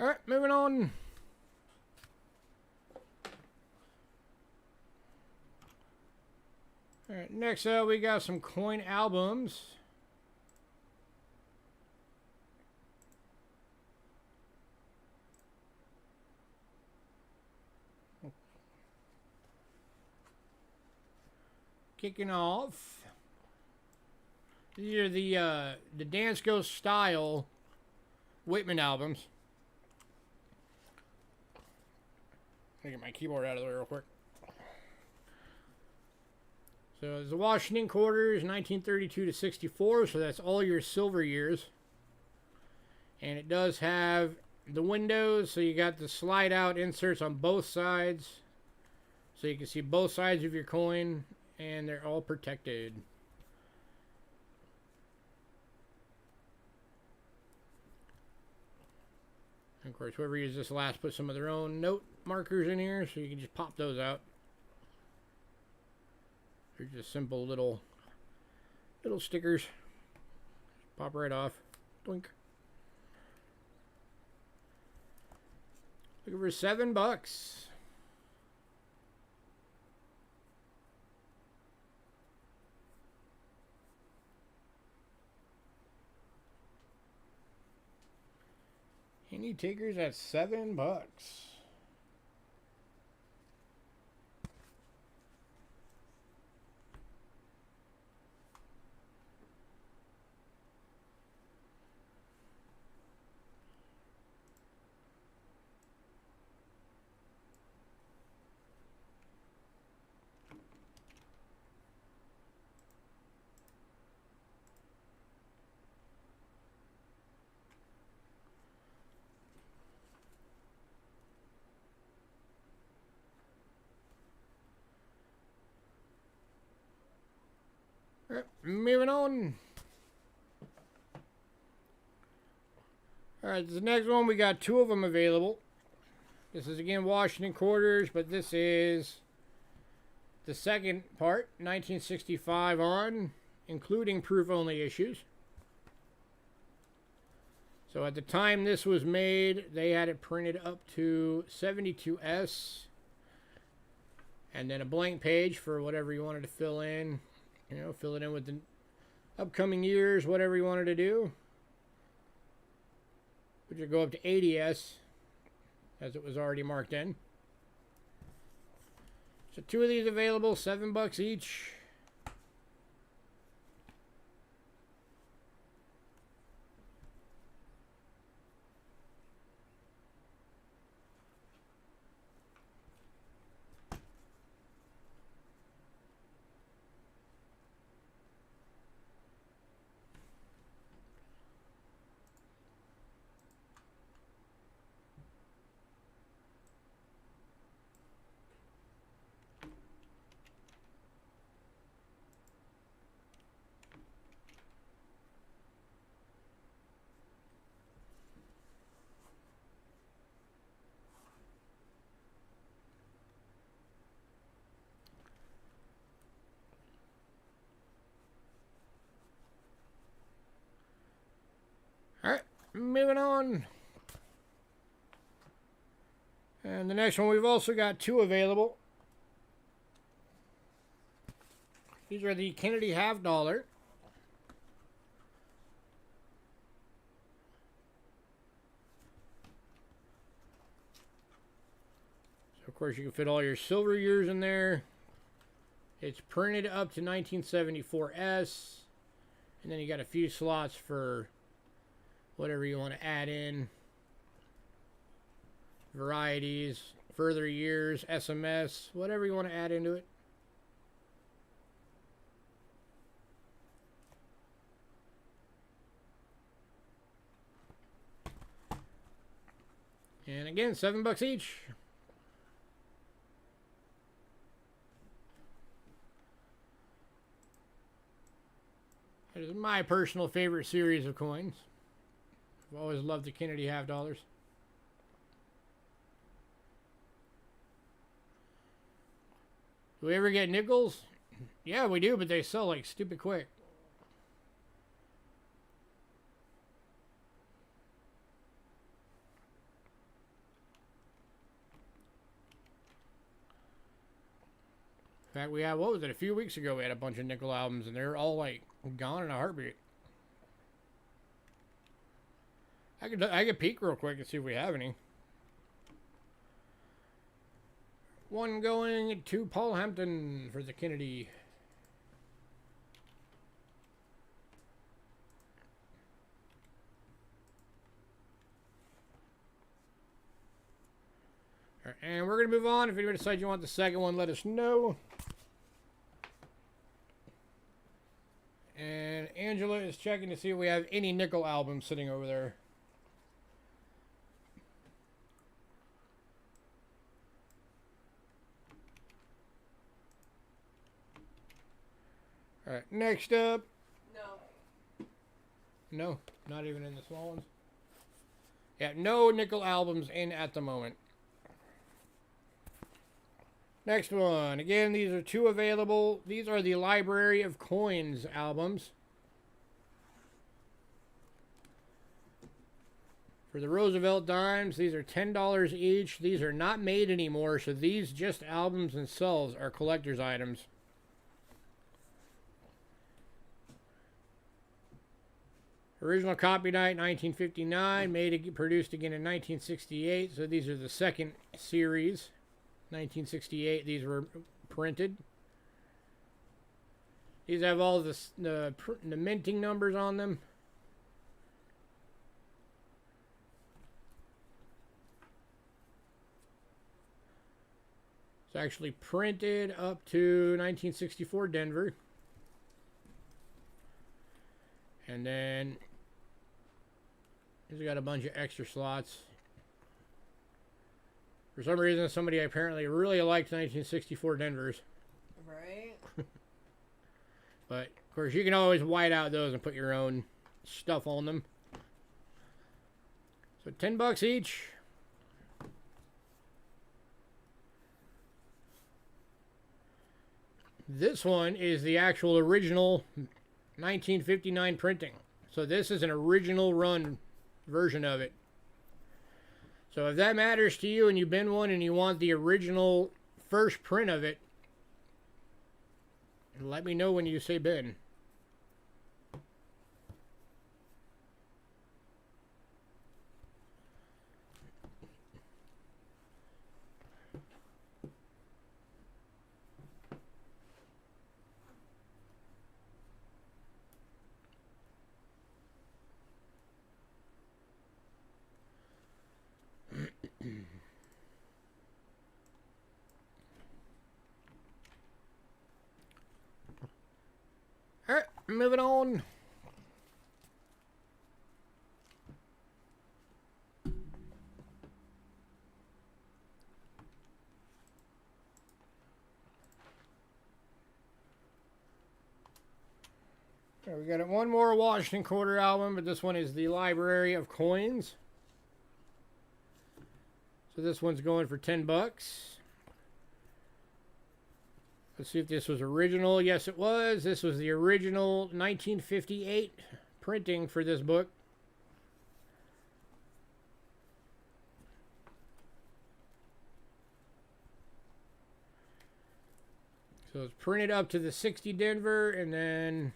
All right, moving on. All right, next up we got some coin albums. Kicking off. These are the Dance Ghost style Whitman albums. Let me get my keyboard out of the way real quick. So it's the Washington quarters, 1932 to 64. So that's all your silver years. And it does have the windows. So you got the slide out inserts on both sides. So you can see both sides of your coin. And they're all protected. And of course, whoever used this last put some of their own note markers in here, so you can just pop those out. They're just simple little stickers. Pop right off. Doink. Looking for $7. Any takers at $7? Alright, moving on. Alright, the next one, we got 2 of them available. This is again Washington quarters, but this is the second part, 1965 on, including proof-only issues. So at the time this was made, they had it printed up to 72S. And then a blank page for whatever you wanted to fill in. You know, fill it in with the upcoming years, whatever you wanted to do. Which would go up to 80S, as it was already marked in. So 2 of these available, $7 each. Alright, moving on. And the next one, we've also got 2 available. These are the Kennedy half dollar. So of course you can fit all your silver years in there. It's printed up to 1974S. And then you got a few slots for whatever you want to add in. Varieties, further years, SMS, whatever you want to add into it. And again, $7 each. That is my personal favorite series of coins. I've always loved the Kennedy half dollars. Do we ever get nickels? Yeah, we do, but they sell like stupid quick. In fact, we had, what was it, a few weeks ago we had a bunch of nickel albums and they're all like gone in a heartbeat. I could peek real quick and see if we have any. One going to Paul Hampton for the Kennedy. All right, and we're going to move on. If anybody decides you want the second one, let us know. And Angela is checking to see if we have any nickel albums sitting over there. All right, next up. No, not even in the small ones. Yeah, no nickel albums in at the moment. Next one. Again, these are 2 available. These are the Library of Coins albums. For the Roosevelt dimes, these are $10 each. These are not made anymore, so these just albums themselves are collector's items. Original copyright 1959, produced again in 1968. So these are the second series. 1968, these were printed. These have all the minting numbers on them. It's actually printed up to 1964 Denver. And then he's got a bunch of extra slots. For some reason, somebody apparently really liked 1964 Denvers. Right. But, of course, you can always white out those and put your own stuff on them. So $10 each. This one is the actual original 1959 printing. So this is an original run version of it. So if that matters to you and you bin one and you want the original first print of it, let me know when you say bin. Alright, moving on. We got one more Washington Quarter album, but this one is the Library of Coins. So this one's going for $10. Let's see if this was original. Yes, it was. This was the original 1958 printing for this book. So it's printed up to the 60 Denver, and then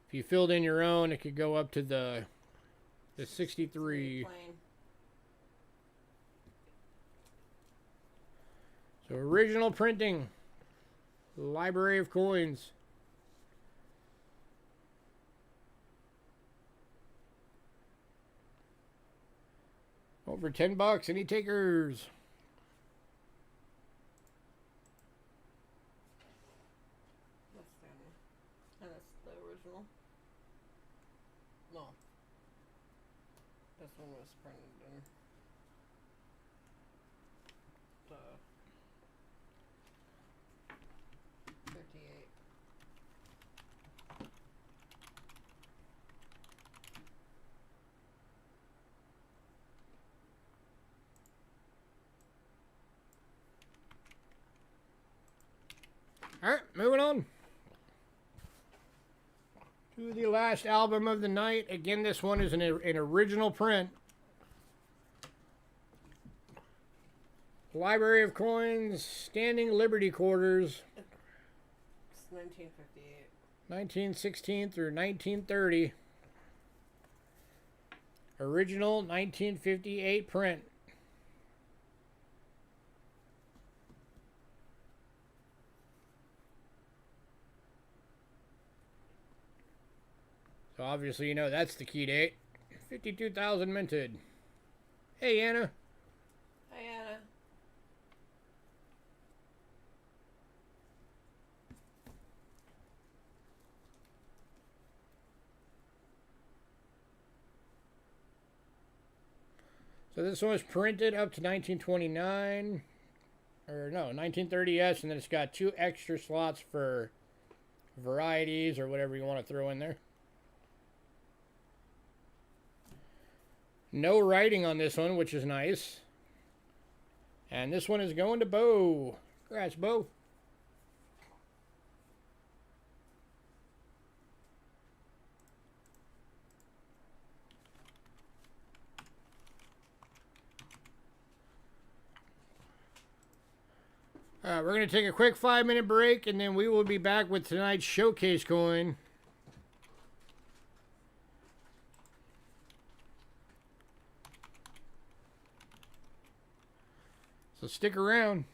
if you filled in your own, it could go up to the 63. So original printing, Library of Coins. Over $10. Any takers? And that's the original. No. This one was printed in the 58. All right, moving on to the last album of the night. Again, this one is an original print. Library of Coins, Standing Liberty Quarters. It's 1958. 1916 through 1930. Original 1958 print. So obviously, you know, that's the key date. 52,000 minted. Hey, Anna. Hi, Anna. So this one was printed up to 1929. Or no, 1930s, and then it's got 2 extra slots for varieties or whatever you want to throw in there. No writing on this one, which is nice. And this one is going to Bo. Congrats, Bo. We're going to take a quick 5-minute break, and then we will be back with tonight's showcase coin. So stick around.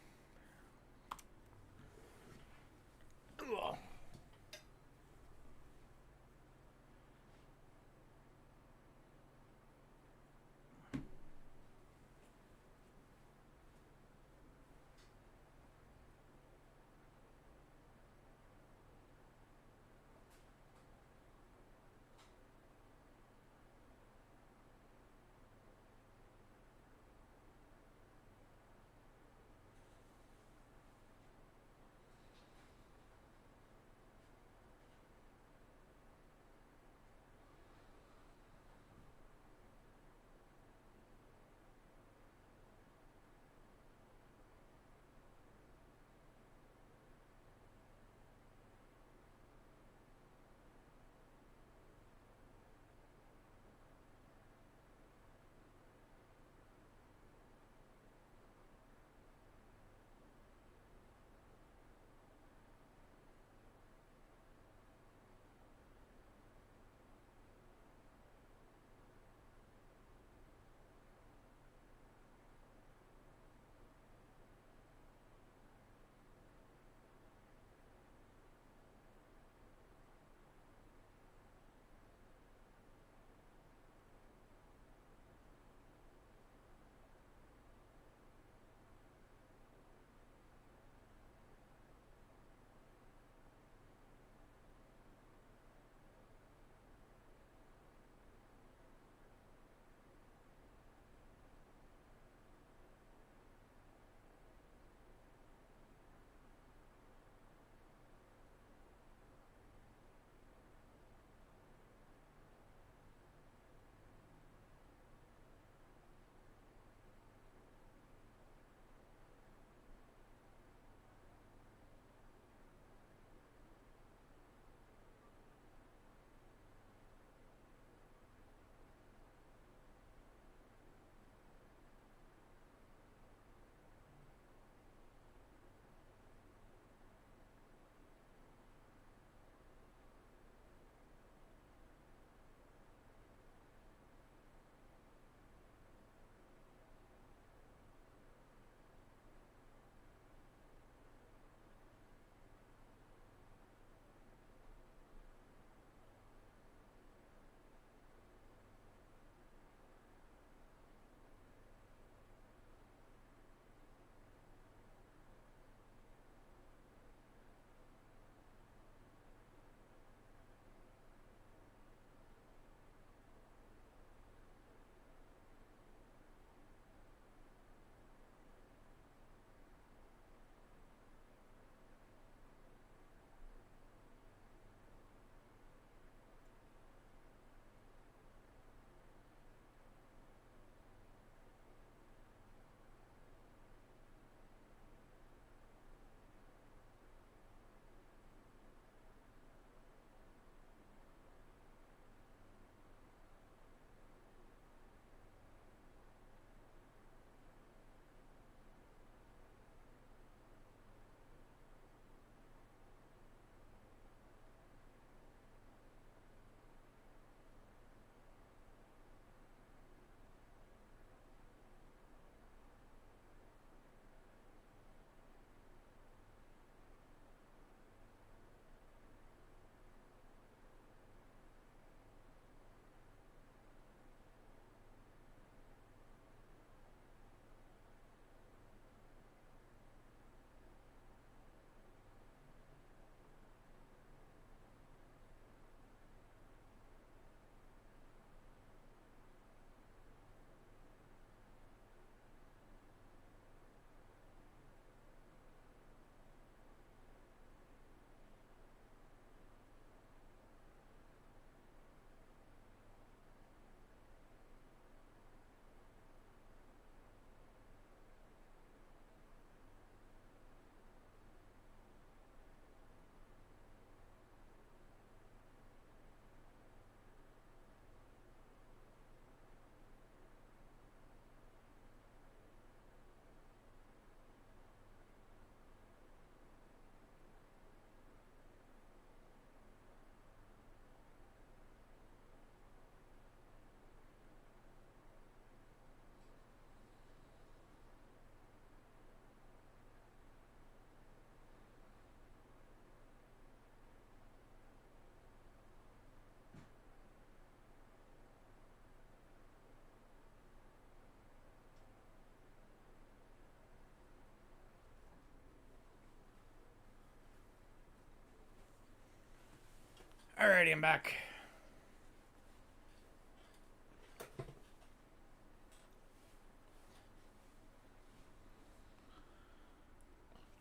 Alrighty, I'm back.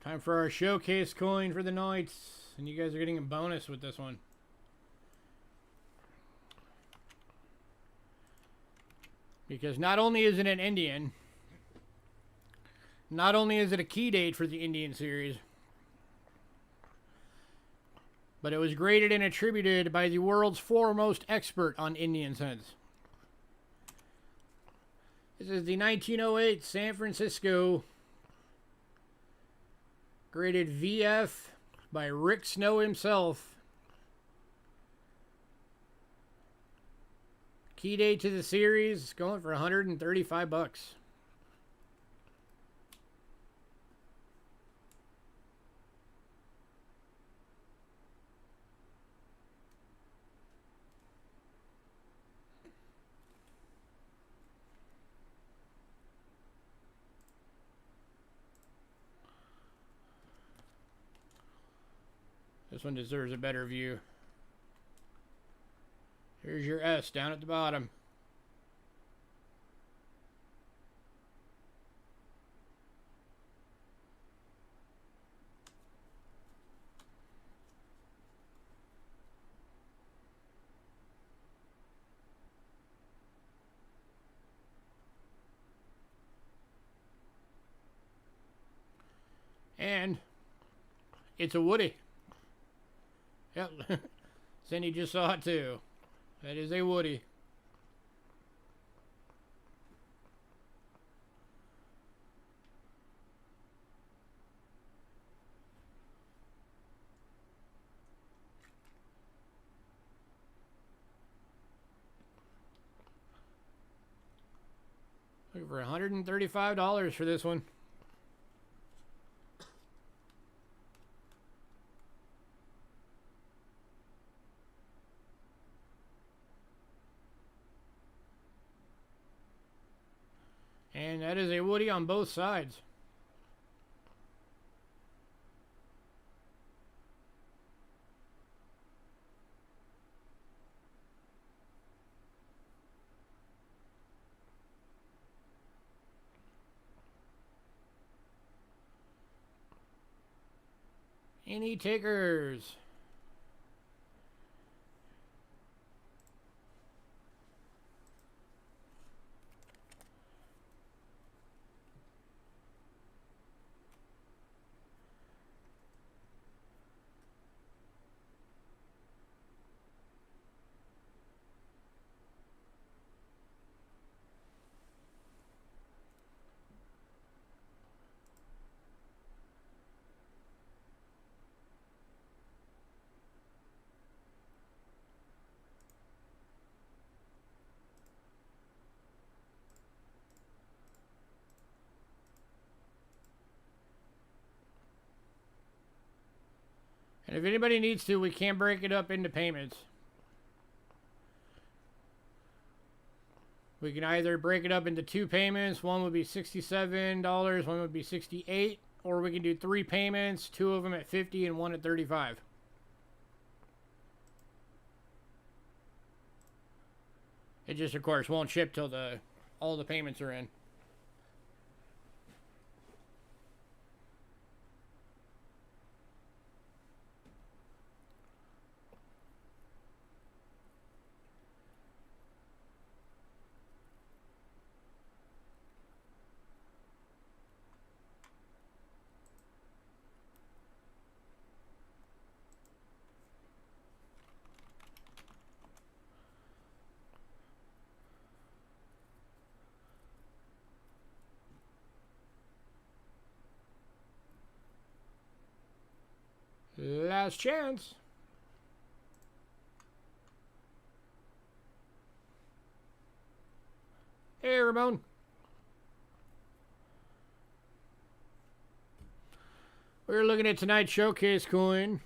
Time for our showcase coin for the night. And you guys are getting a bonus with this one. Because not only is it an Indian, not only is it a key date for the Indian series, but it was graded and attributed by the world's foremost expert on Indian cents. This is the 1908 San Francisco, graded VF by Rick Snow himself. Key date to the series, going for $135. This one deserves a better view. Here's your S down at the bottom. And it's a Woody. Yep. Cindy just saw it too. That is a Woody. Looking for $135 for this one. And that is a Woody on both sides. Any takers? And if anybody needs to, we can break it up into payments. We can either break it up into 2 payments. One would be $67, one would be $68, or we can do 3 payments, 2 of them at $50 and 1 at $35. It just, of course, won't ship till all the payments are in. Last chance. Hey, Ramon. We're looking at tonight's showcase coin.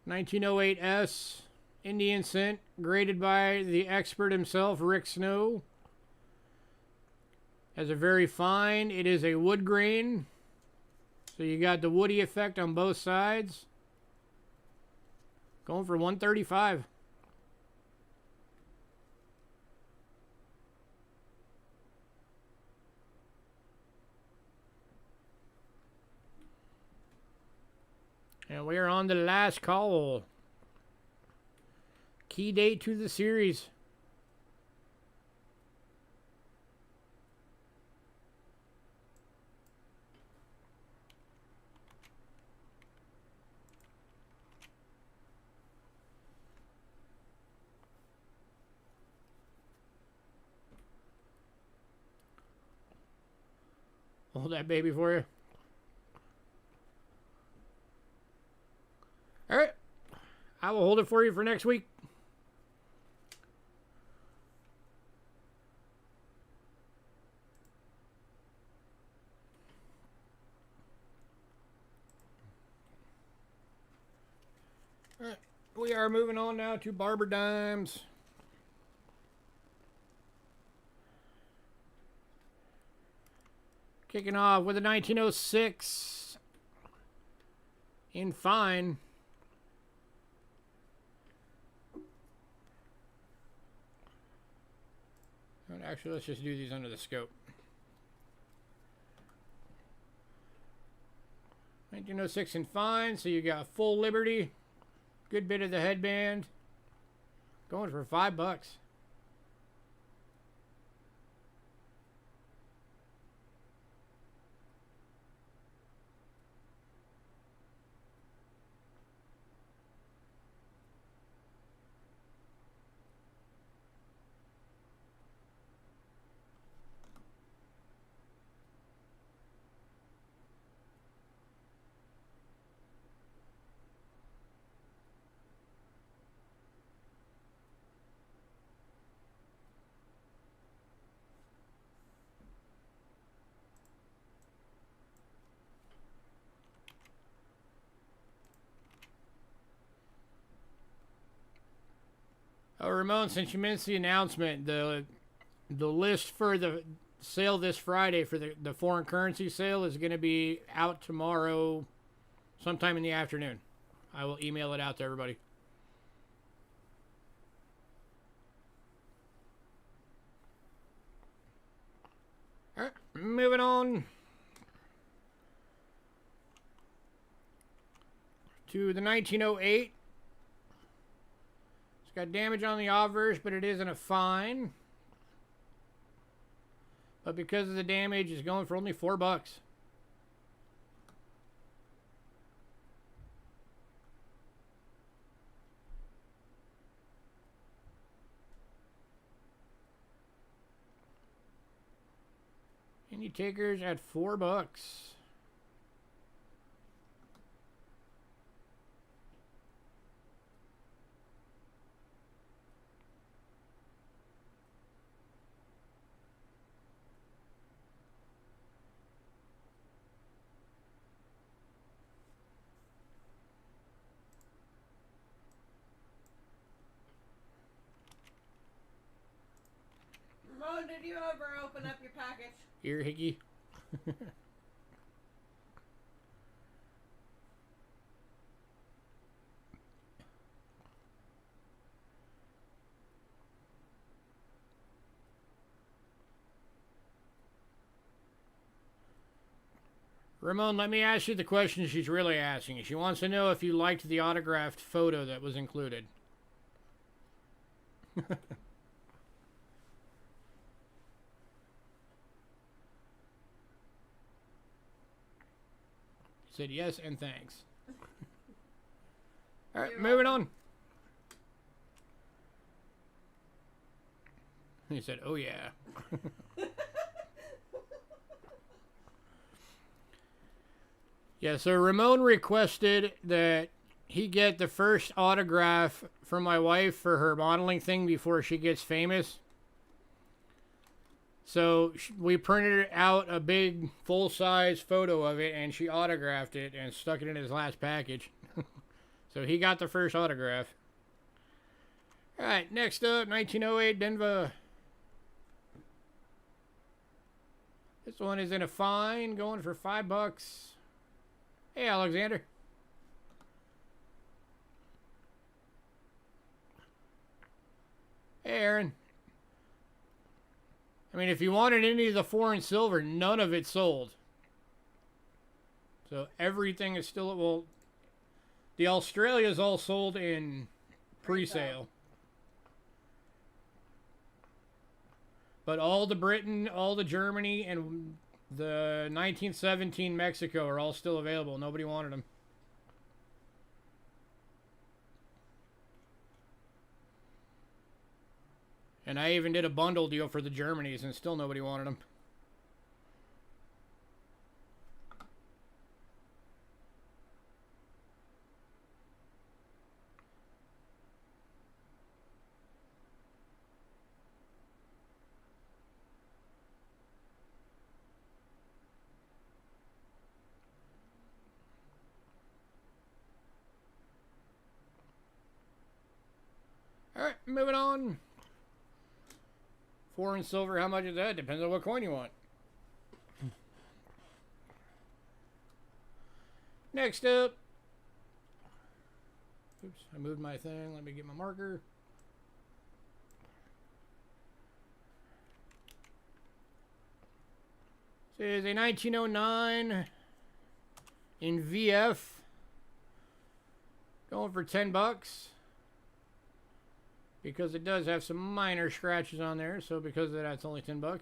1908S Indian cent, graded by the expert himself, Rick Snow. Has a very fine, it is a wood grain. So you got the Woody effect on both sides. Going for 135. And we are on the last call. Key date to the series. Hold that baby for you. All right. I will hold it for you for next week. All right. We are moving on now to Barber Dimes. Kicking off with a 1906 in fine. And actually, let's just do these under the scope. 1906 in fine, so you got full Liberty, good bit of the headband, going for $5. Oh, Ramon, since you missed the announcement, the list for the sale this Friday for the foreign currency sale is going to be out tomorrow sometime in the afternoon. I will email it out to everybody. All right, moving on to the 1908. It's got damage on the obverse, but it isn't a fine. But because of the damage, it's going for only $4. Any takers at $4? Ramon, did you ever open up your package? Ear hickey. Ramon, let me ask you the question she's really asking. She wants to know if you liked the autographed photo that was included. Said yes and thanks. All right, moving on. He said, "Oh yeah." Yeah, so Ramon requested that he get the first autograph from my wife for her modeling thing before she gets famous. So we printed out a big full-size photo of it, and she autographed it and stuck it in his last package. So he got the first autograph. All right, next up, 1908 Denver. This one is in a fine, going for $5. Hey, Alexander. Aaron. I mean, if you wanted any of the foreign silver, none of it sold. So everything is still, well, the Australia's all sold in pre-sale. But all the Britain, all the Germany, and the 1917 Mexico are all still available. Nobody wanted them. And I even did a bundle deal for the Germanys, and still nobody wanted them. Alright, moving on. Foreign silver, how much is that? Depends on what coin you want. Next up. Oops, I moved my thing. Let me get my marker. This is a 1909 in VF. Going for $10. Because it does have some minor scratches on there, so because of that, it's only $10.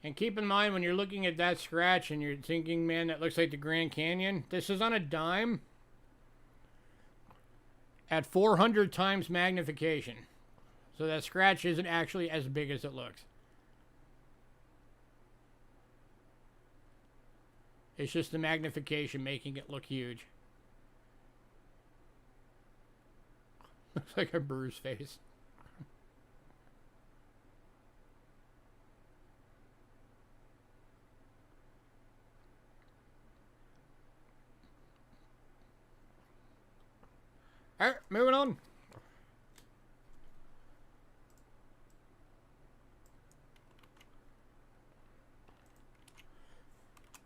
And keep in mind when you're looking at that scratch and you're thinking, man, that looks like the Grand Canyon. This is on a dime at 400 times magnification. So that scratch isn't actually as big as it looks. It's just the magnification making it look huge. Looks like a bruised face. Alright, moving on.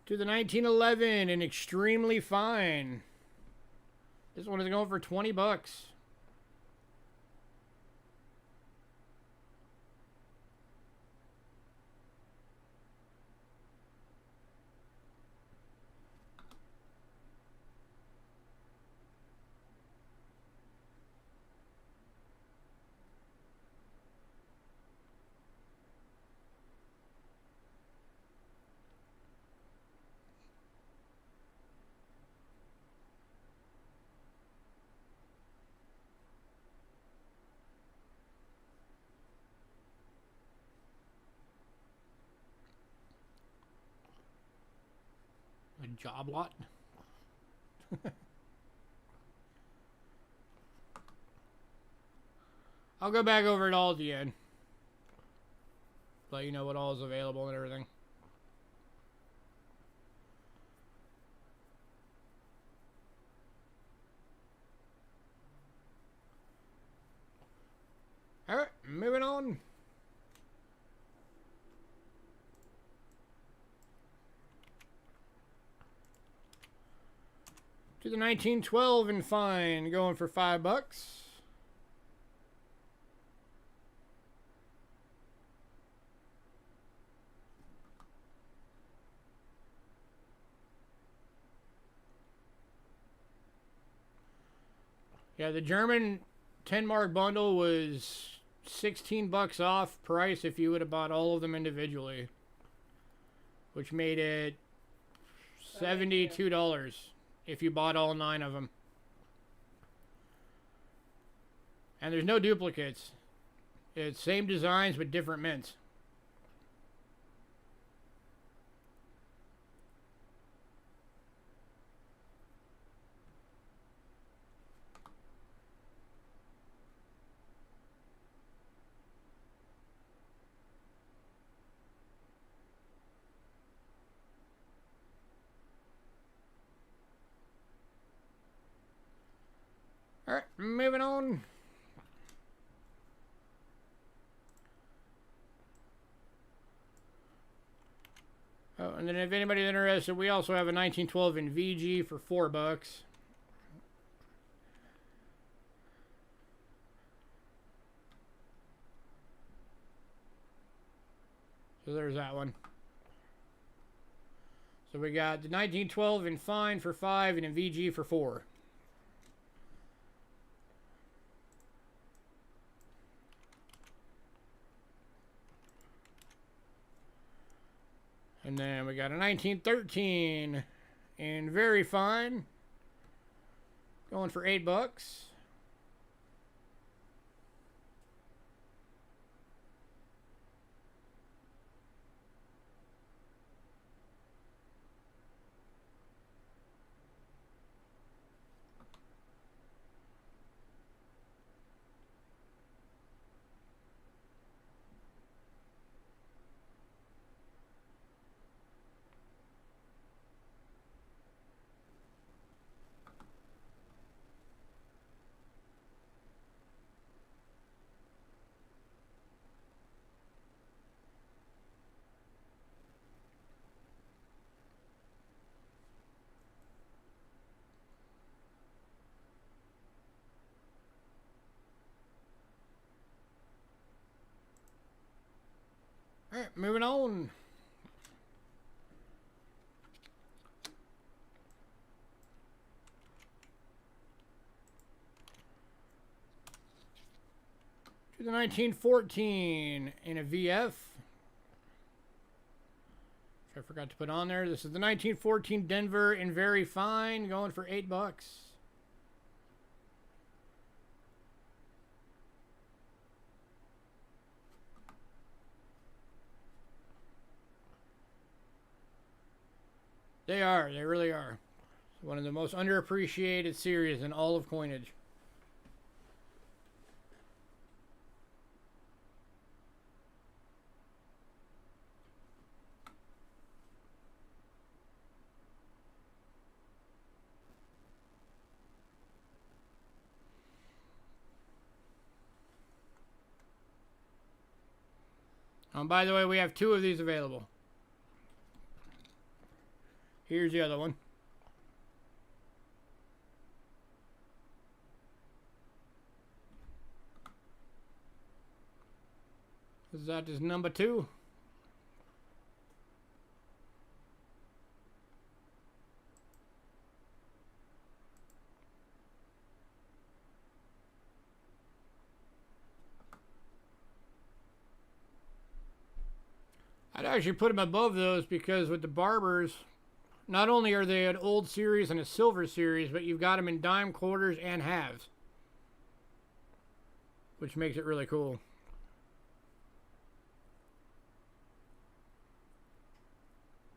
To the 1911 in extremely fine. This one is going for $20. A job lot. I'll go back over it all at the end. Let you know what all is available and everything. Alright, moving on. To the 1912 in fine, going for $5. Yeah, the German 10 mark bundle was $16 off price if you would have bought all of them individually, which made it $72 if you bought all 9 of them. And there's no duplicates. It's same designs but different mints. All right, moving on. Oh, and then if anybody's interested, we also have a 1912 in VG for $4. So there's that one. So we got the 1912 in fine for 5 and in VG for 4. And then we got a 1913 in very fine, going for $8. All right, moving on. To the 1914 in a VF. Which I forgot to put on there. This is the 1914 Denver in very fine, going for $8. They are. They really are. It's one of the most underappreciated series in all of coinage. By the way, we have 2 of these available. Here's the other one. That is number 2. I'd actually put them above those because with the Barbers, not only are they an old series and a silver series, but you've got them in dime, quarters, and halves. Which makes it really cool.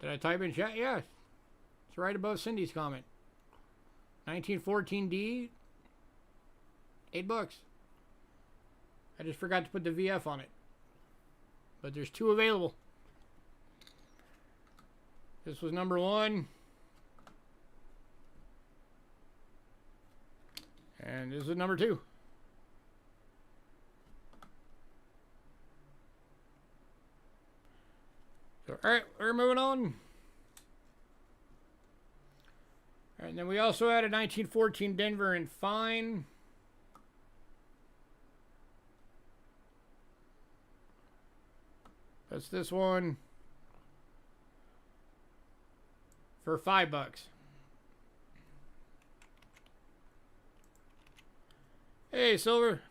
Did I type in chat? Yeah. It's right above Cindy's comment. 1914D, $8. I just forgot to put the VF on it. But there's 2 available. This was number 1. And this is number 2. So, alright, we're moving on. Alright, and then we also had a 1914 Denver in fine. That's this one. For $5. Hey, Silver.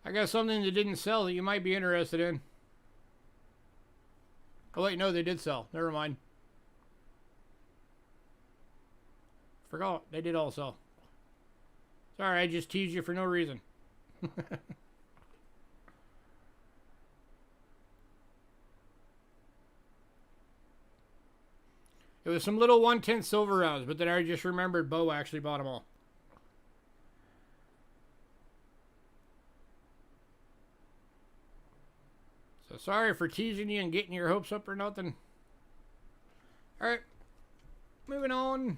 I got something that didn't sell that you might be interested in. Oh, wait, no, they did sell. Never mind. Forgot. They did all sell. Sorry, I just teased you for no reason. It was some little 1/10 silver rounds, but then I just remembered Bo actually bought them all. So sorry for teasing you and getting your hopes up or nothing. Alright. Moving on.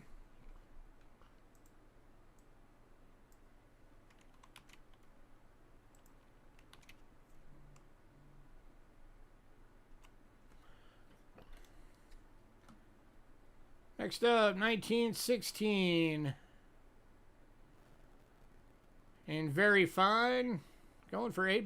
Next up, 1916. And very fine. Going for $8.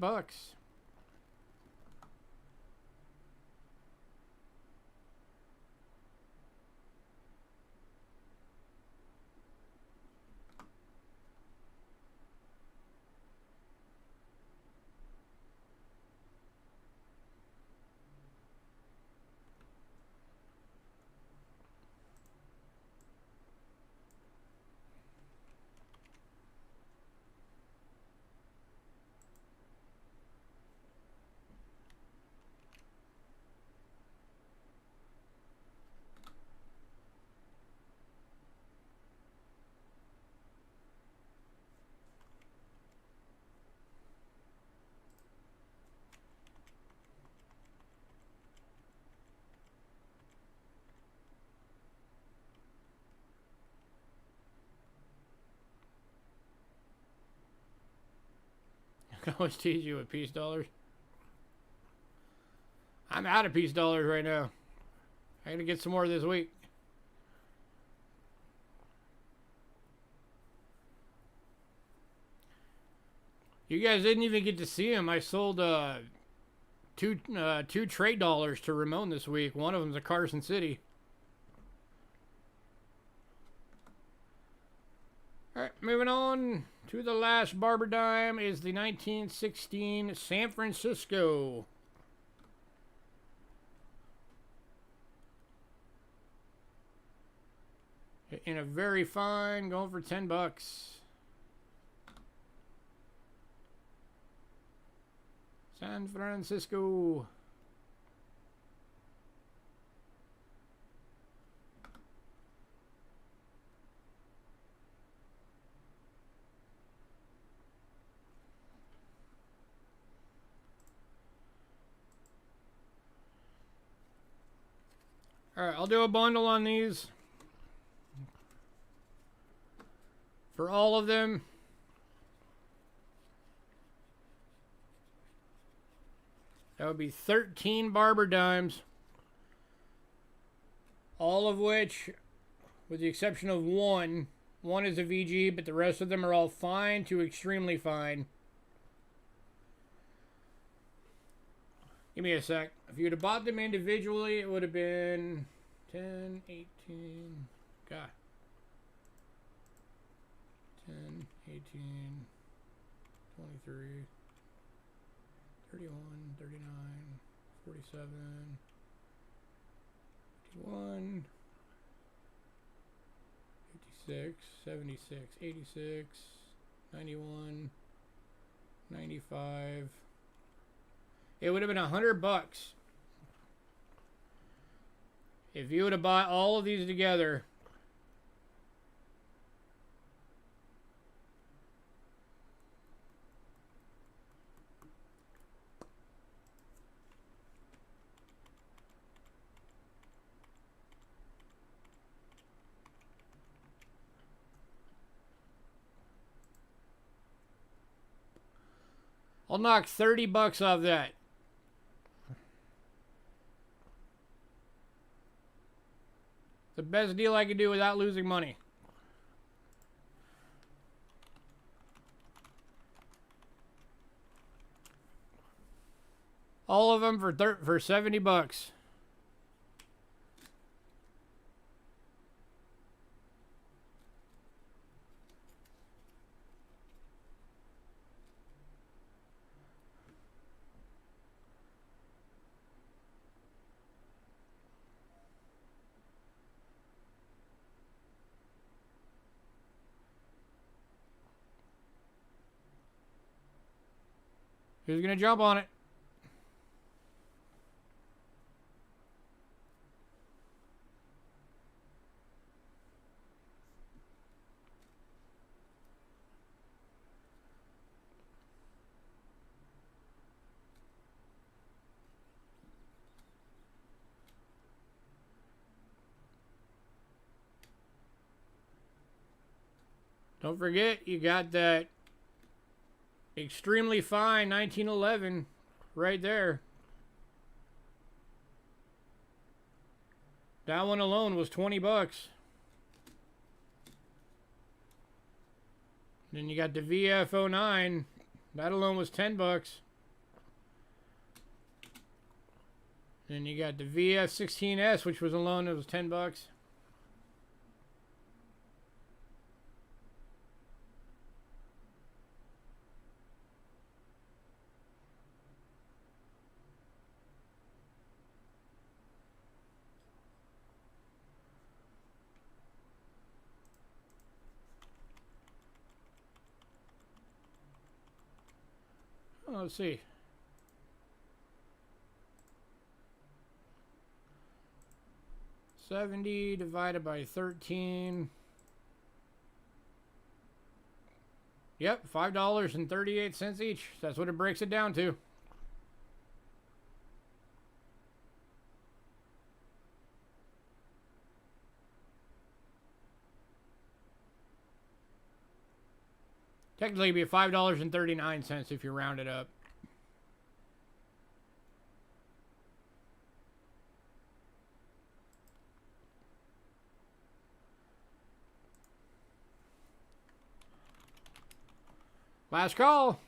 I always tease you with peace dollars. I'm out of peace dollars right now. I gotta get some more this week. You guys didn't even get to see them. I sold two trade dollars to Ramon this week. One of them's a Carson City. All right, moving on to the last barber dime is the 1916 San Francisco. In a very fine, going for $10. San Francisco. All right, I'll do a bundle on these. For all of them. That would be 13 barber dimes. All of which, with the exception of one is a VG, but the rest of them are all fine to extremely fine. Give me a sec. If you would have bought them individually, it would have been 10, 18, God. 10, 18, 23, 31, 39, 47, 51, 56, 76, 86, 91, 95. It would have been $100 if you would have bought all of these together. I'll knock $30 off that. The best deal I could do without losing money. All of them for $70. Who's gonna jump on it? Don't forget, you got that extremely fine 1911 right there. That one alone was 20 bucks. Then you got the VF09. That alone was 10 bucks. Then you got the VF16S, which was alone, it was 10 bucks. Oh, let's see. $70 divided by 13. Yep, $5.38 each. That's what it breaks it down to. Technically, it'd be $5.39 if you round it up. Last call.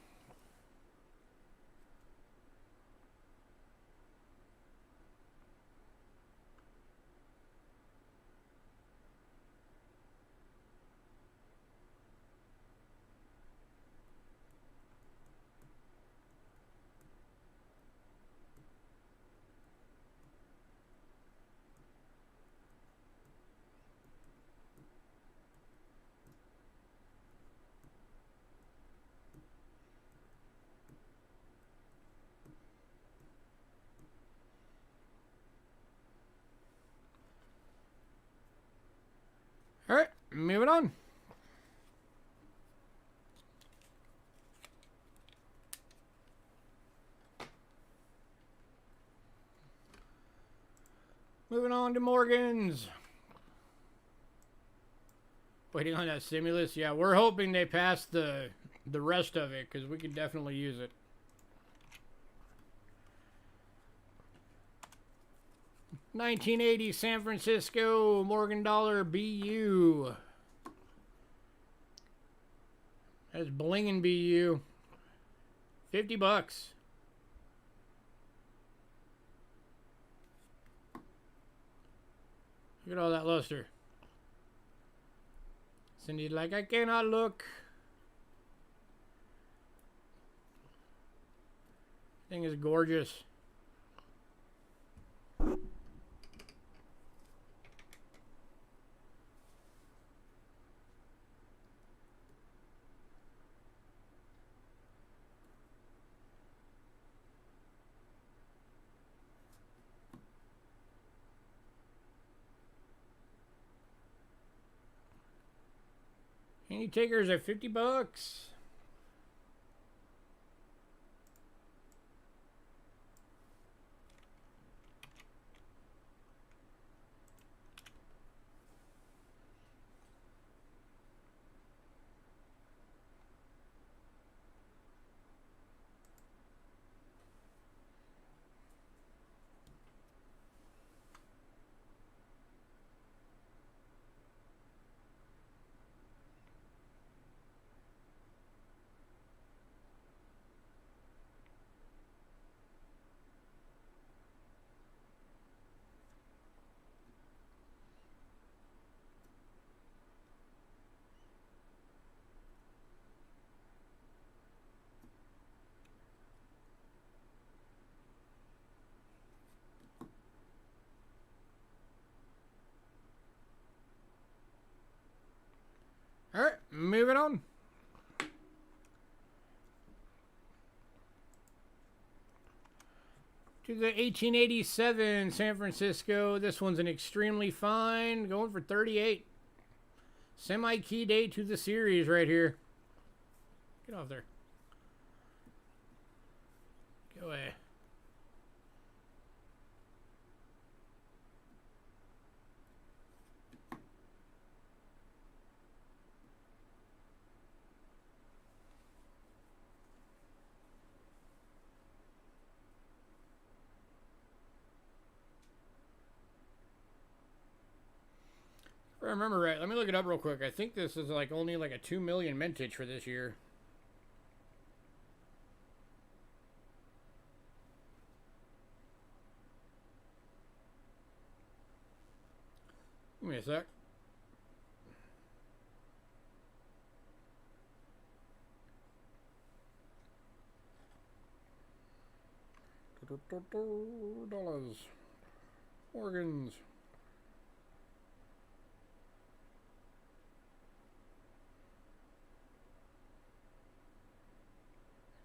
All right, moving on. Moving on to Morgan's. Waiting on that stimulus. Yeah, we're hoping they pass the rest of it because we could definitely use it. $19.80 San Francisco Morgan Dollar BU. That's blingin' BU. 50 bucks. Look at all that luster. Cindy's like, I cannot look. Thing is gorgeous. Any takers at 50 bucks? All right, moving on. To the 1887 San Francisco. This one's an extremely fine, going for 38. Semi-key day to the series right here. Get off there. Go away. If I remember right, let me look it up real quick. I think this is like only like a 2 million mintage for this year. Give me a sec. Dollars. Organs.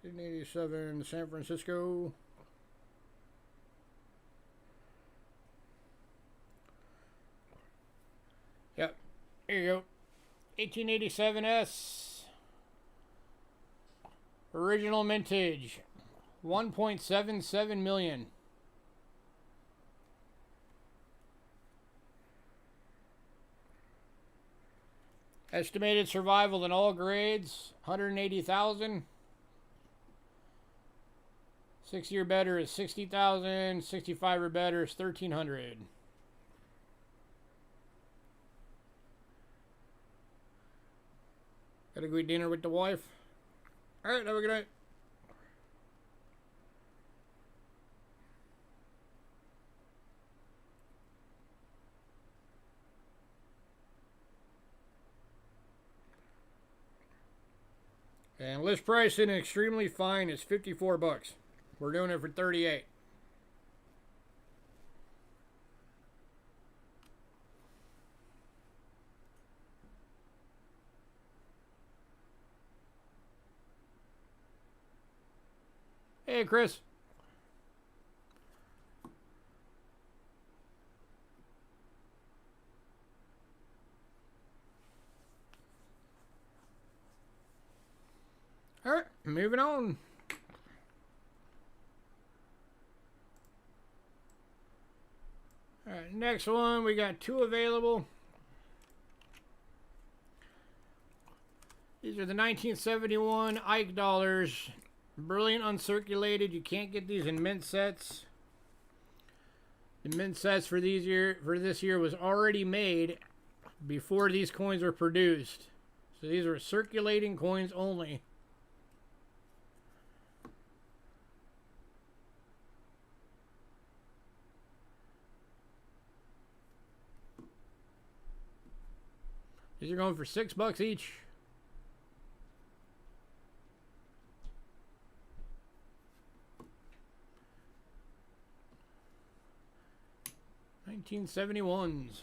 1887 San Francisco. Yep. Here you go. 1887S. Original mintage. 1.77 million. Estimated survival in all grades, 180,000. 60 or better is 60,000. 65 or better is 1,300. Gotta go eat dinner with the wife. Alright, have a good night. And list price in extremely fine is 54 bucks. We're doing it for 38. Hey, Chris. All right, moving on. All right, next one, we got 2 available. These are the 1971 Ike dollars. Brilliant uncirculated. You can't get these in mint sets. The mint sets for this year was already made before these coins were produced. So these are circulating coins only. These are going for $6 each. $1971s.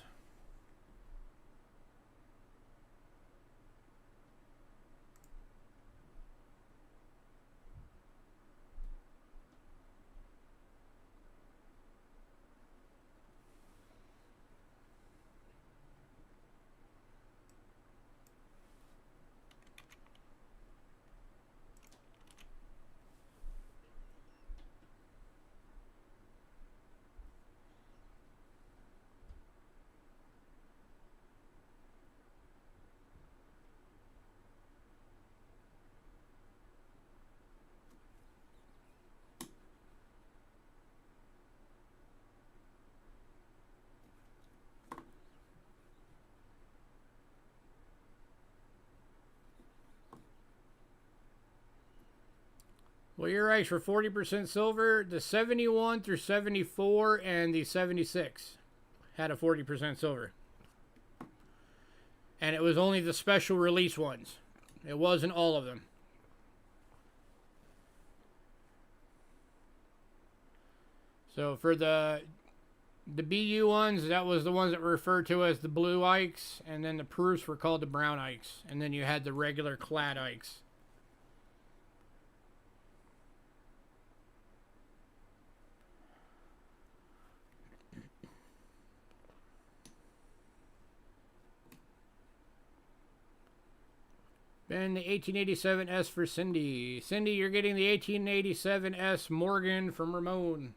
Well, you're right for 40% silver. The 71 through 74 and the 76 had a 40% silver. And it was only the special release ones. It wasn't all of them. So for the BU ones, that was the ones that were referred to as the blue Ikes, and then the proofs were called the brown Ikes, and then you had the regular clad Ikes. And the 1887S for Cindy. Cindy, you're getting the 1887S Morgan from Ramon.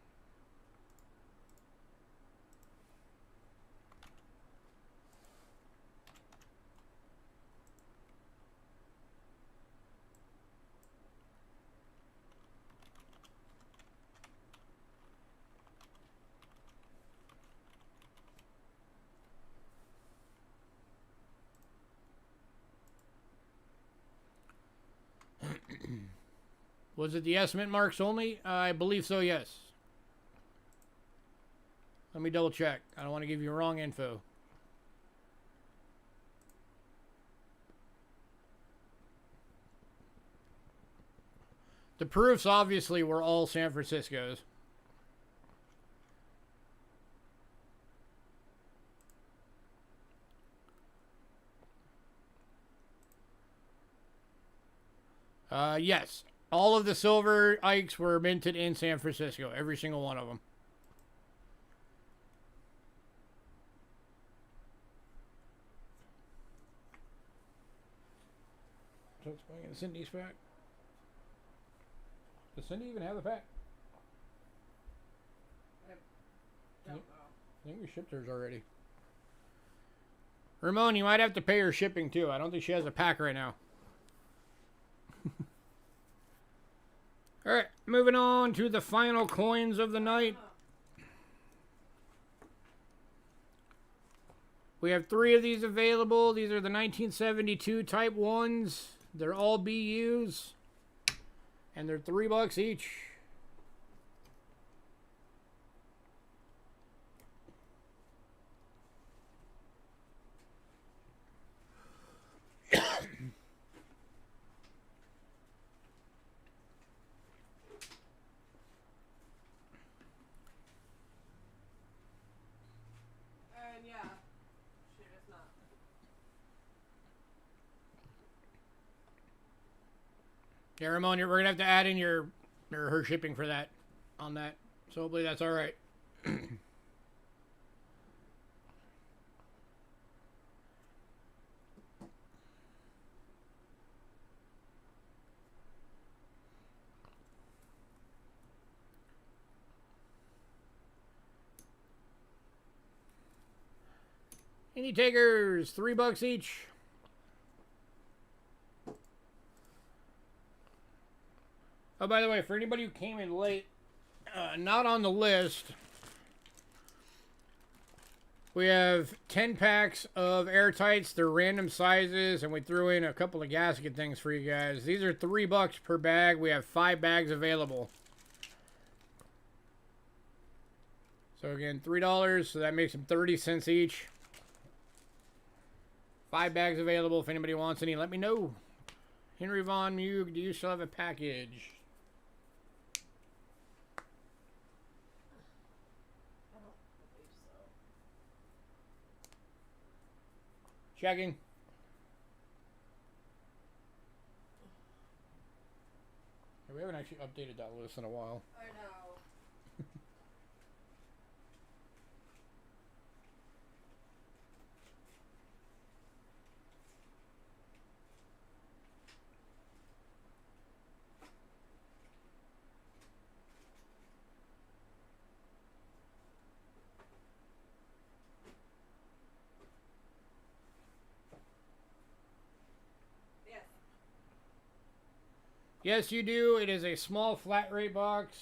Was it the S mint marks only? I believe so, yes. Let me double check. I don't want to give you wrong info. The proofs obviously were all San Francisco's. Yes. All of the silver Ikes were minted in San Francisco. Every single one of them. So it's going in Cindy's pack. Does Cindy even have the pack? I don't know. I think we shipped hers already. Ramon, you might have to pay her shipping too. I don't think she has a pack right now. Alright, moving on to the final coins of the night. We have 3 of these available. These are the 1972 Type 1s. They're all BUs. And they're $3 each. Yeah, Ramon, we're going to have to add in your or her shipping for that on that. So hopefully that's all right. Any takers? $3 each. Oh, by the way, for anybody who came in late, not on the list, we have 10 packs of airtights. They're random sizes, and we threw in a couple of gasket things for you guys. These are $3 per bag. We have 5 bags available. So again, $3, so that makes them 30 cents each. 5 bags available. If anybody wants any, let me know. Henry Von Mug, do you still have a package? Checking. We haven't actually updated that list in a while. I know. Yes, you do. It is a small flat rate box.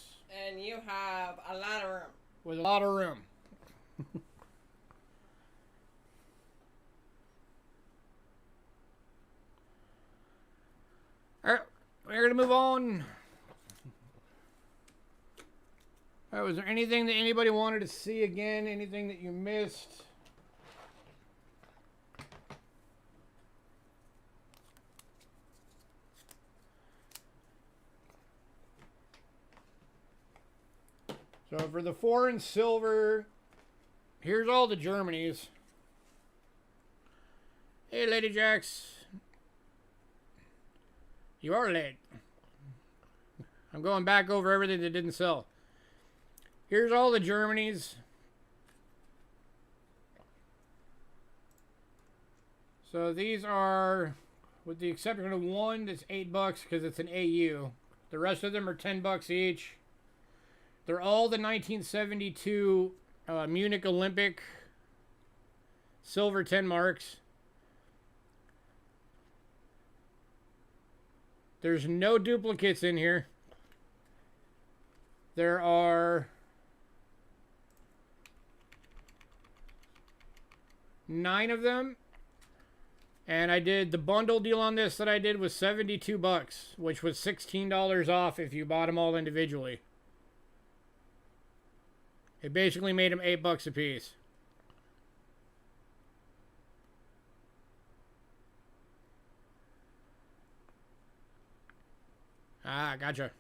And you have a lot of room. With a lot of room. Alright, we're going to move on. Alright, was there anything that anybody wanted to see again? Anything that you missed? So for the foreign silver, here's all the Germanys. Hey, Lady Jax. You are late. I'm going back over everything that didn't sell. Here's all the Germanys. So these are, with the exception of one, that's $8 because it's an AU. The rest of them are $10 each. They're all the 1972 Munich Olympic silver 10 marks. There's no duplicates in here. There are 9 of them. And I did the bundle deal on this that I did was $72, which was $16 off if you bought them all individually. It basically made them $8 a piece. Ah, gotcha.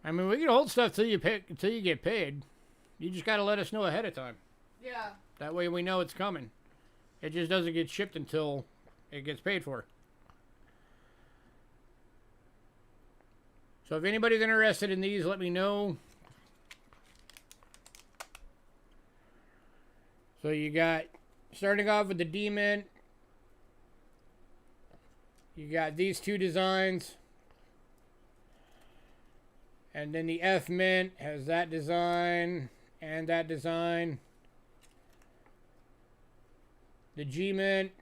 I mean, we can hold stuff till you get paid. You just got to let us know ahead of time. Yeah. That way we know it's coming. It just doesn't get shipped until it gets paid for. So if anybody's interested in these, let me know. So you got, starting off with the D-Mint, you got these two designs. And then the F-Mint has that design and that design. The G-Mint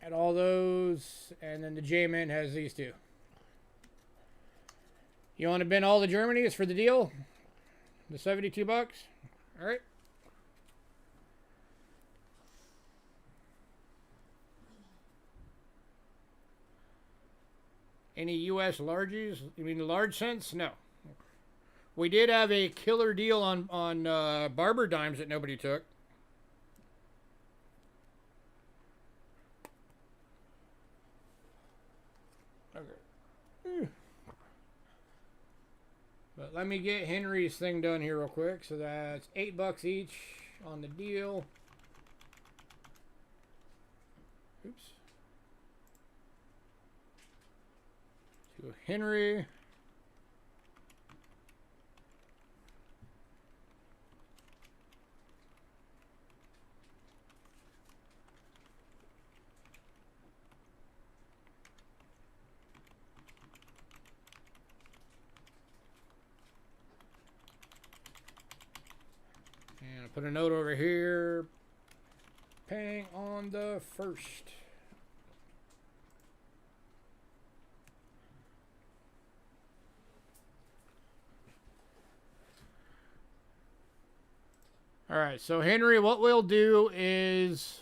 had all those. And then the J-Mint has these two. You want to bin all the Germanys for the deal? The $72? All right. Any U.S. larges? You mean the large sense? No. We did have a killer deal on barber dimes that nobody took. Okay. But let me get Henry's thing done here real quick. So that's $8 each on the deal. Oops. To Henry. And I'll put a note over here. Paying on the 1st. All right, so Henry, what we'll do is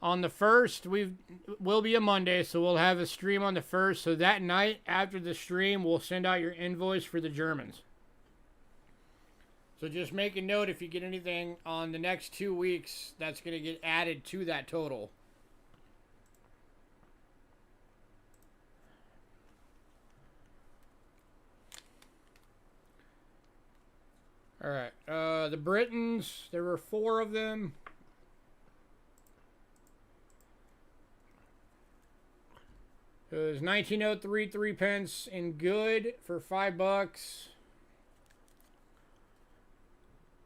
on the 1st, will be a Monday, so we'll have a stream on the 1st. So that night after the stream, we'll send out your invoice for the Germans. So just make a note if you get anything on the next 2 weeks, that's going to get added to that total. All right, the Britons, there were 4 of them. It was 1903, 3 pence in good for $5.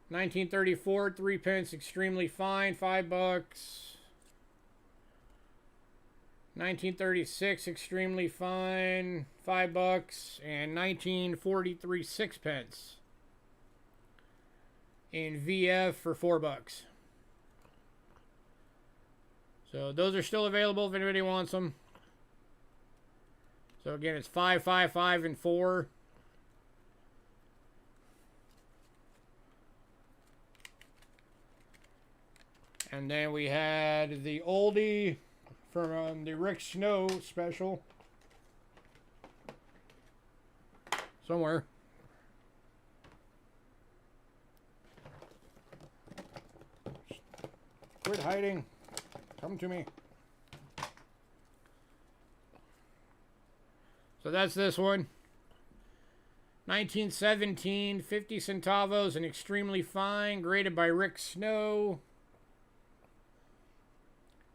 1934, 3 pence extremely fine, $5. 1936, extremely fine, $5. And 1943, 6 pence. In VF for $4. So those are still available if anybody wants them. So again, it's 5, 5, 5, and 4. And then we had the oldie from the Rick Snow special. Somewhere. Quit hiding. Come to me. So that's this one. 1917, 50 centavos, and extremely fine, graded by Rick Snow.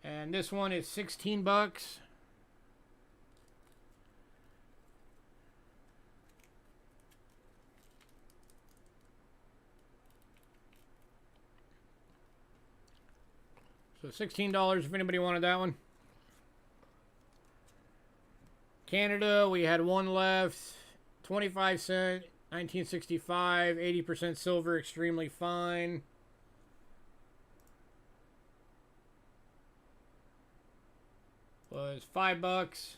And this one is $16. So $16 if anybody wanted that one. Canada, we had one left. 25 cent, 1965, 80% silver, extremely fine. So it's $5.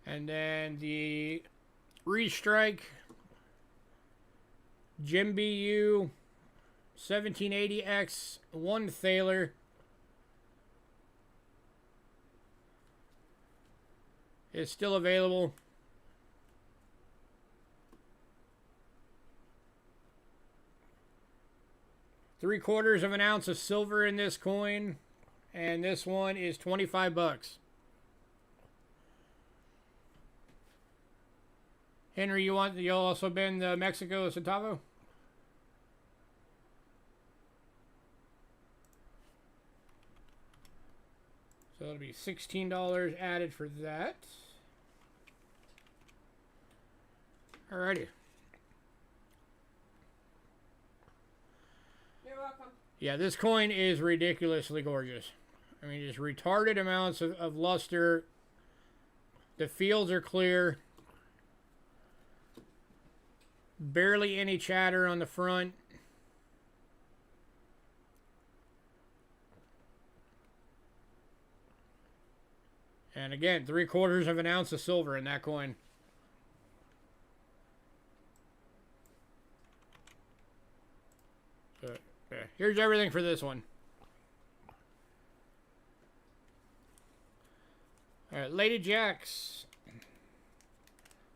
And then the Restrike Jim BU 1780X 1 Thaler is still available. Three-quarters of an ounce of silver in this coin, and this one is $25. Henry, you'll also been the Mexico Centavo? So it'll be $16 added for that. Alrighty. You're welcome. Yeah, this coin is ridiculously gorgeous. I mean, just retarded amounts of luster. The fields are clear. Barely any chatter on the front. And again, three-quarters of an ounce of silver in that coin. So, yeah, here's everything for this one. All right, Lady Jacks.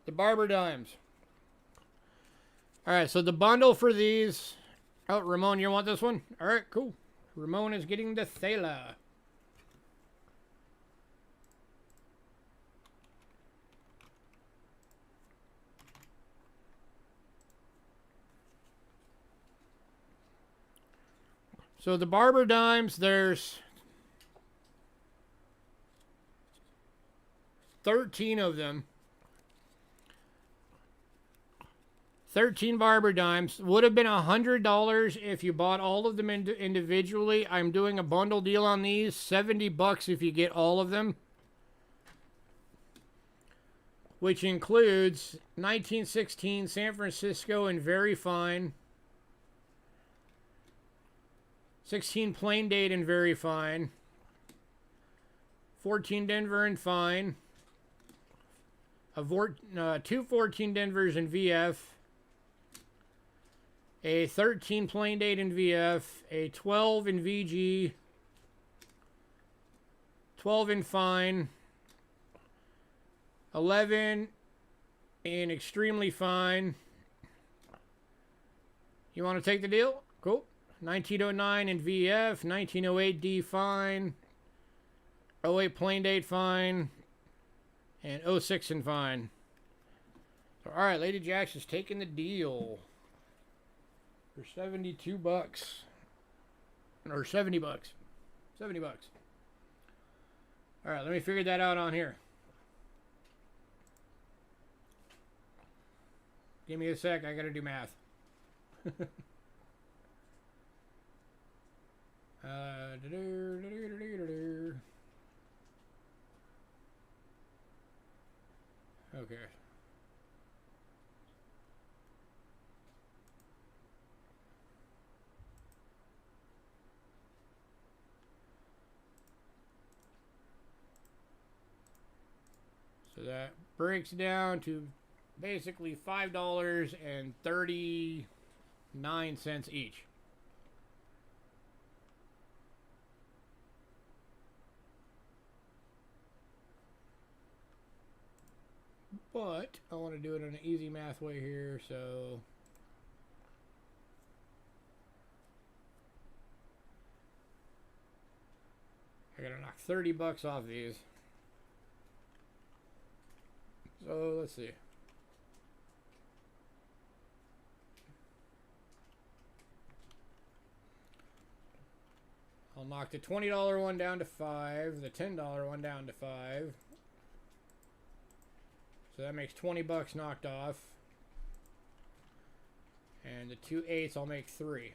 The Barber Dimes. All right, so the bundle for these. Oh, Ramon, you want this one? All right, cool. Ramon is getting the Thaler. So the Barber Dimes, there's 13 of them. 13 Barber Dimes. Would have been $100 if you bought all of them individually. I'm doing a bundle deal on these. $70 if you get all of them. Which includes 1916 San Francisco in very fine. 16 plain date in very fine. 14 Denver in fine. 2 14 Denvers in VF. A 13 plain date in VF. A 12 in VG. 12 in fine. 11 in extremely fine. You want to take the deal? Cool. 1909 in VF, 1908 D fine, 08 plain date fine, and 06 in fine. So, all right, Lady Jacks is taking the deal for $72 or $70. $70. All right, let me figure that out on here. Give me a sec. I got to do math. Okay. So that breaks down to basically $5.39 each. But I want to do it in an easy math way here, so I gotta knock $30 off these. So let's see. I'll knock the $20 one down to 5, the $10 one down to 5. So that makes $20 knocked off. And the 2 8s I'll make 3.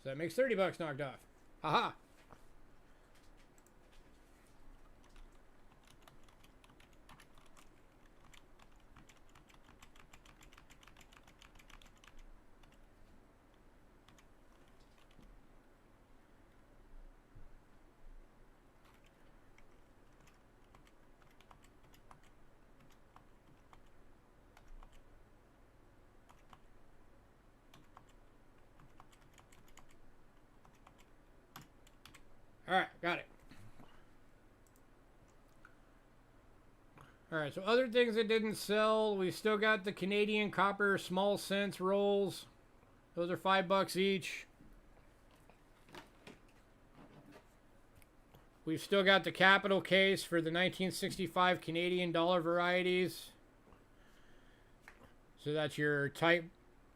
So that makes $30 knocked off. Aha! Alright, got it. Alright, so other things that didn't sell, we still got the Canadian copper small cents rolls. Those are $5 each. We've still got the capital case for the 1965 Canadian dollar varieties. So that's your type,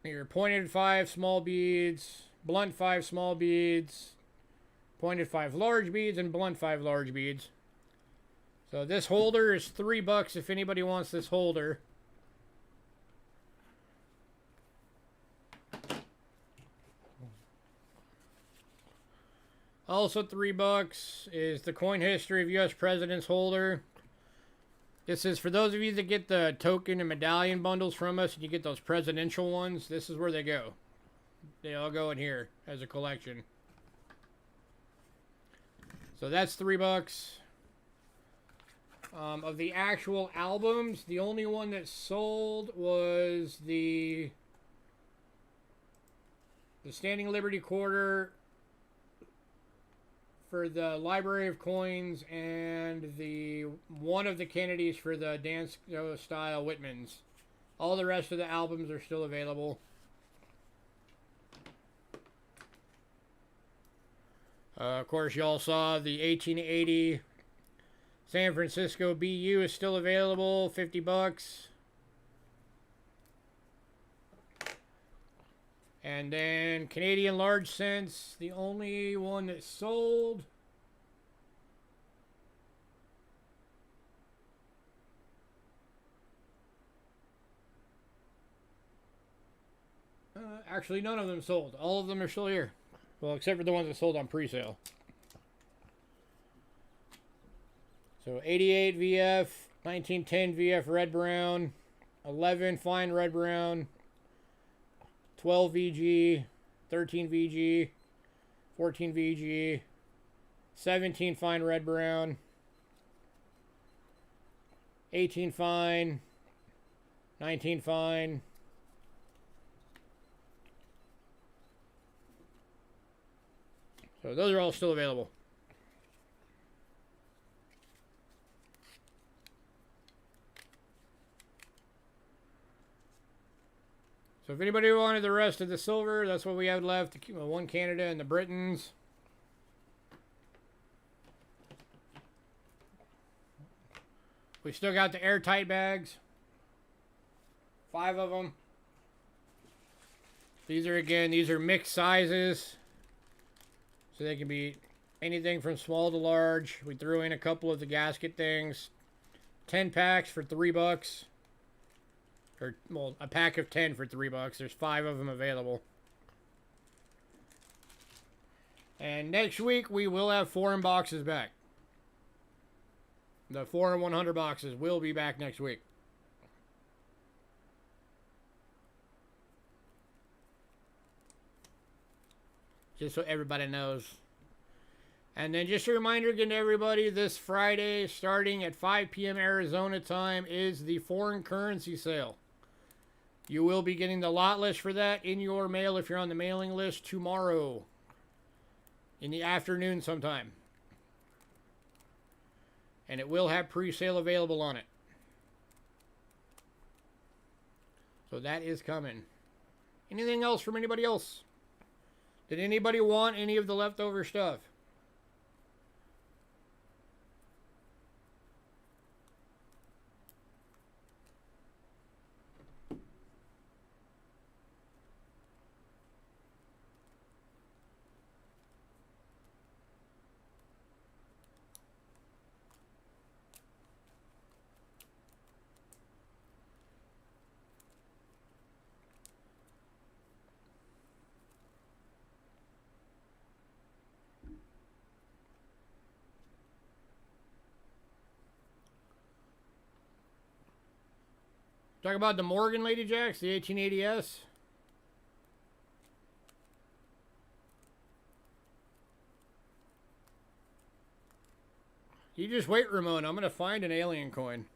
your pointed 5 small beads, blunt 5 small beads, pointed 5 large beads, and blunt 5 large beads. So this holder is $3 if anybody wants this holder. Also $3 is the coin history of U.S. Presidents holder. This is for those of you that get the token and medallion bundles from us, and you get those presidential ones. This is where they go. They all go in here as a collection. So that's $3. Of the actual albums, the only one that sold was the Standing Liberty Quarter for the Library of Coins, and the one of the Kennedys for the dance style Whitmans. All the rest of the albums are still available. Of course, y'all saw the 1880 San Francisco BU is still available, $50. And then Canadian large cents, the only one that sold. Actually, none of them sold. All of them are still here. Well, except for the ones that sold on pre-sale. So 88 VF, 1910 VF red brown, 11 fine red brown, 12 VG, 13 VG, 14 VG, 17 fine red brown, 18 fine, 19 fine, so those are all still available. So if anybody wanted the rest of the silver, that's what we have left. One Canada and the Britons. We still got the airtight bags. 5 of them. These are mixed sizes. So they can be anything from small to large. We threw in a couple of the gasket things. 10 packs for $3. Or, well, a pack of 10 for $3. There's 5 of them available. And next week, we will have foreign boxes back. The 4 and 100 boxes will be back next week. Just so everybody knows. And then just a reminder again to everybody, this Friday, starting at 5 p.m. Arizona time, is the foreign currency sale. You will be getting the lot list for that in your mail if you're on the mailing list tomorrow. In the afternoon sometime. And it will have pre-sale available on it. So that is coming. Anything else from anybody else? Did anybody want any of the leftover stuff? Talk about the Morgan Lady Jacks, the 1880S. You just wait, Ramon. I'm going to find an alien coin.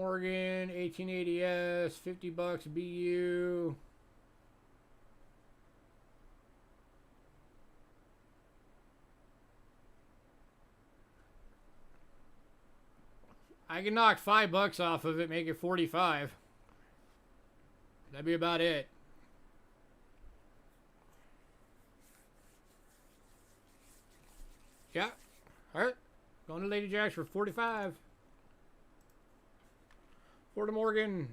Morgan, 1880s, $50 BU. I can knock $5 off of it, make it 45. That'd be about it. Yeah. All right. Going to Lady Jacks for 45. Florida Morgan.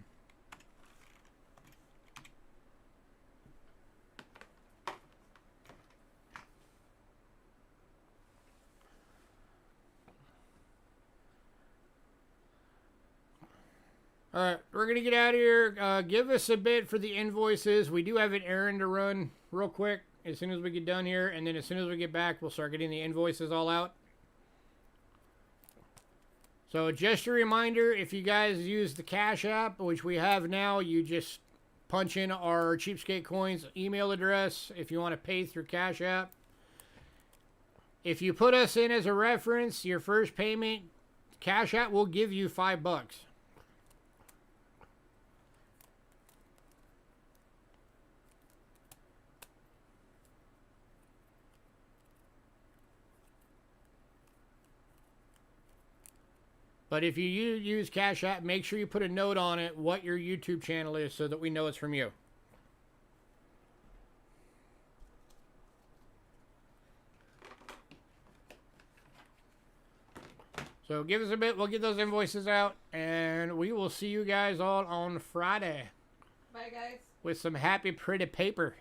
All right, we're going to get out of here. Give us a bit for the invoices. We do have an errand to run real quick as soon as we get done here. And then as soon as we get back, we'll start getting the invoices all out. So just a reminder, if you guys use the Cash App, which we have now, you just punch in our Cheapskate Coins email address if you want to pay through Cash App. If you put us in as a reference, your first payment, Cash App will give you $5. But if you use Cash App, make sure you put a note on it what your YouTube channel is so that we know it's from you. So give us a bit. We'll get those invoices out. And we will see you guys all on Friday. Bye, guys. With some happy, pretty paper.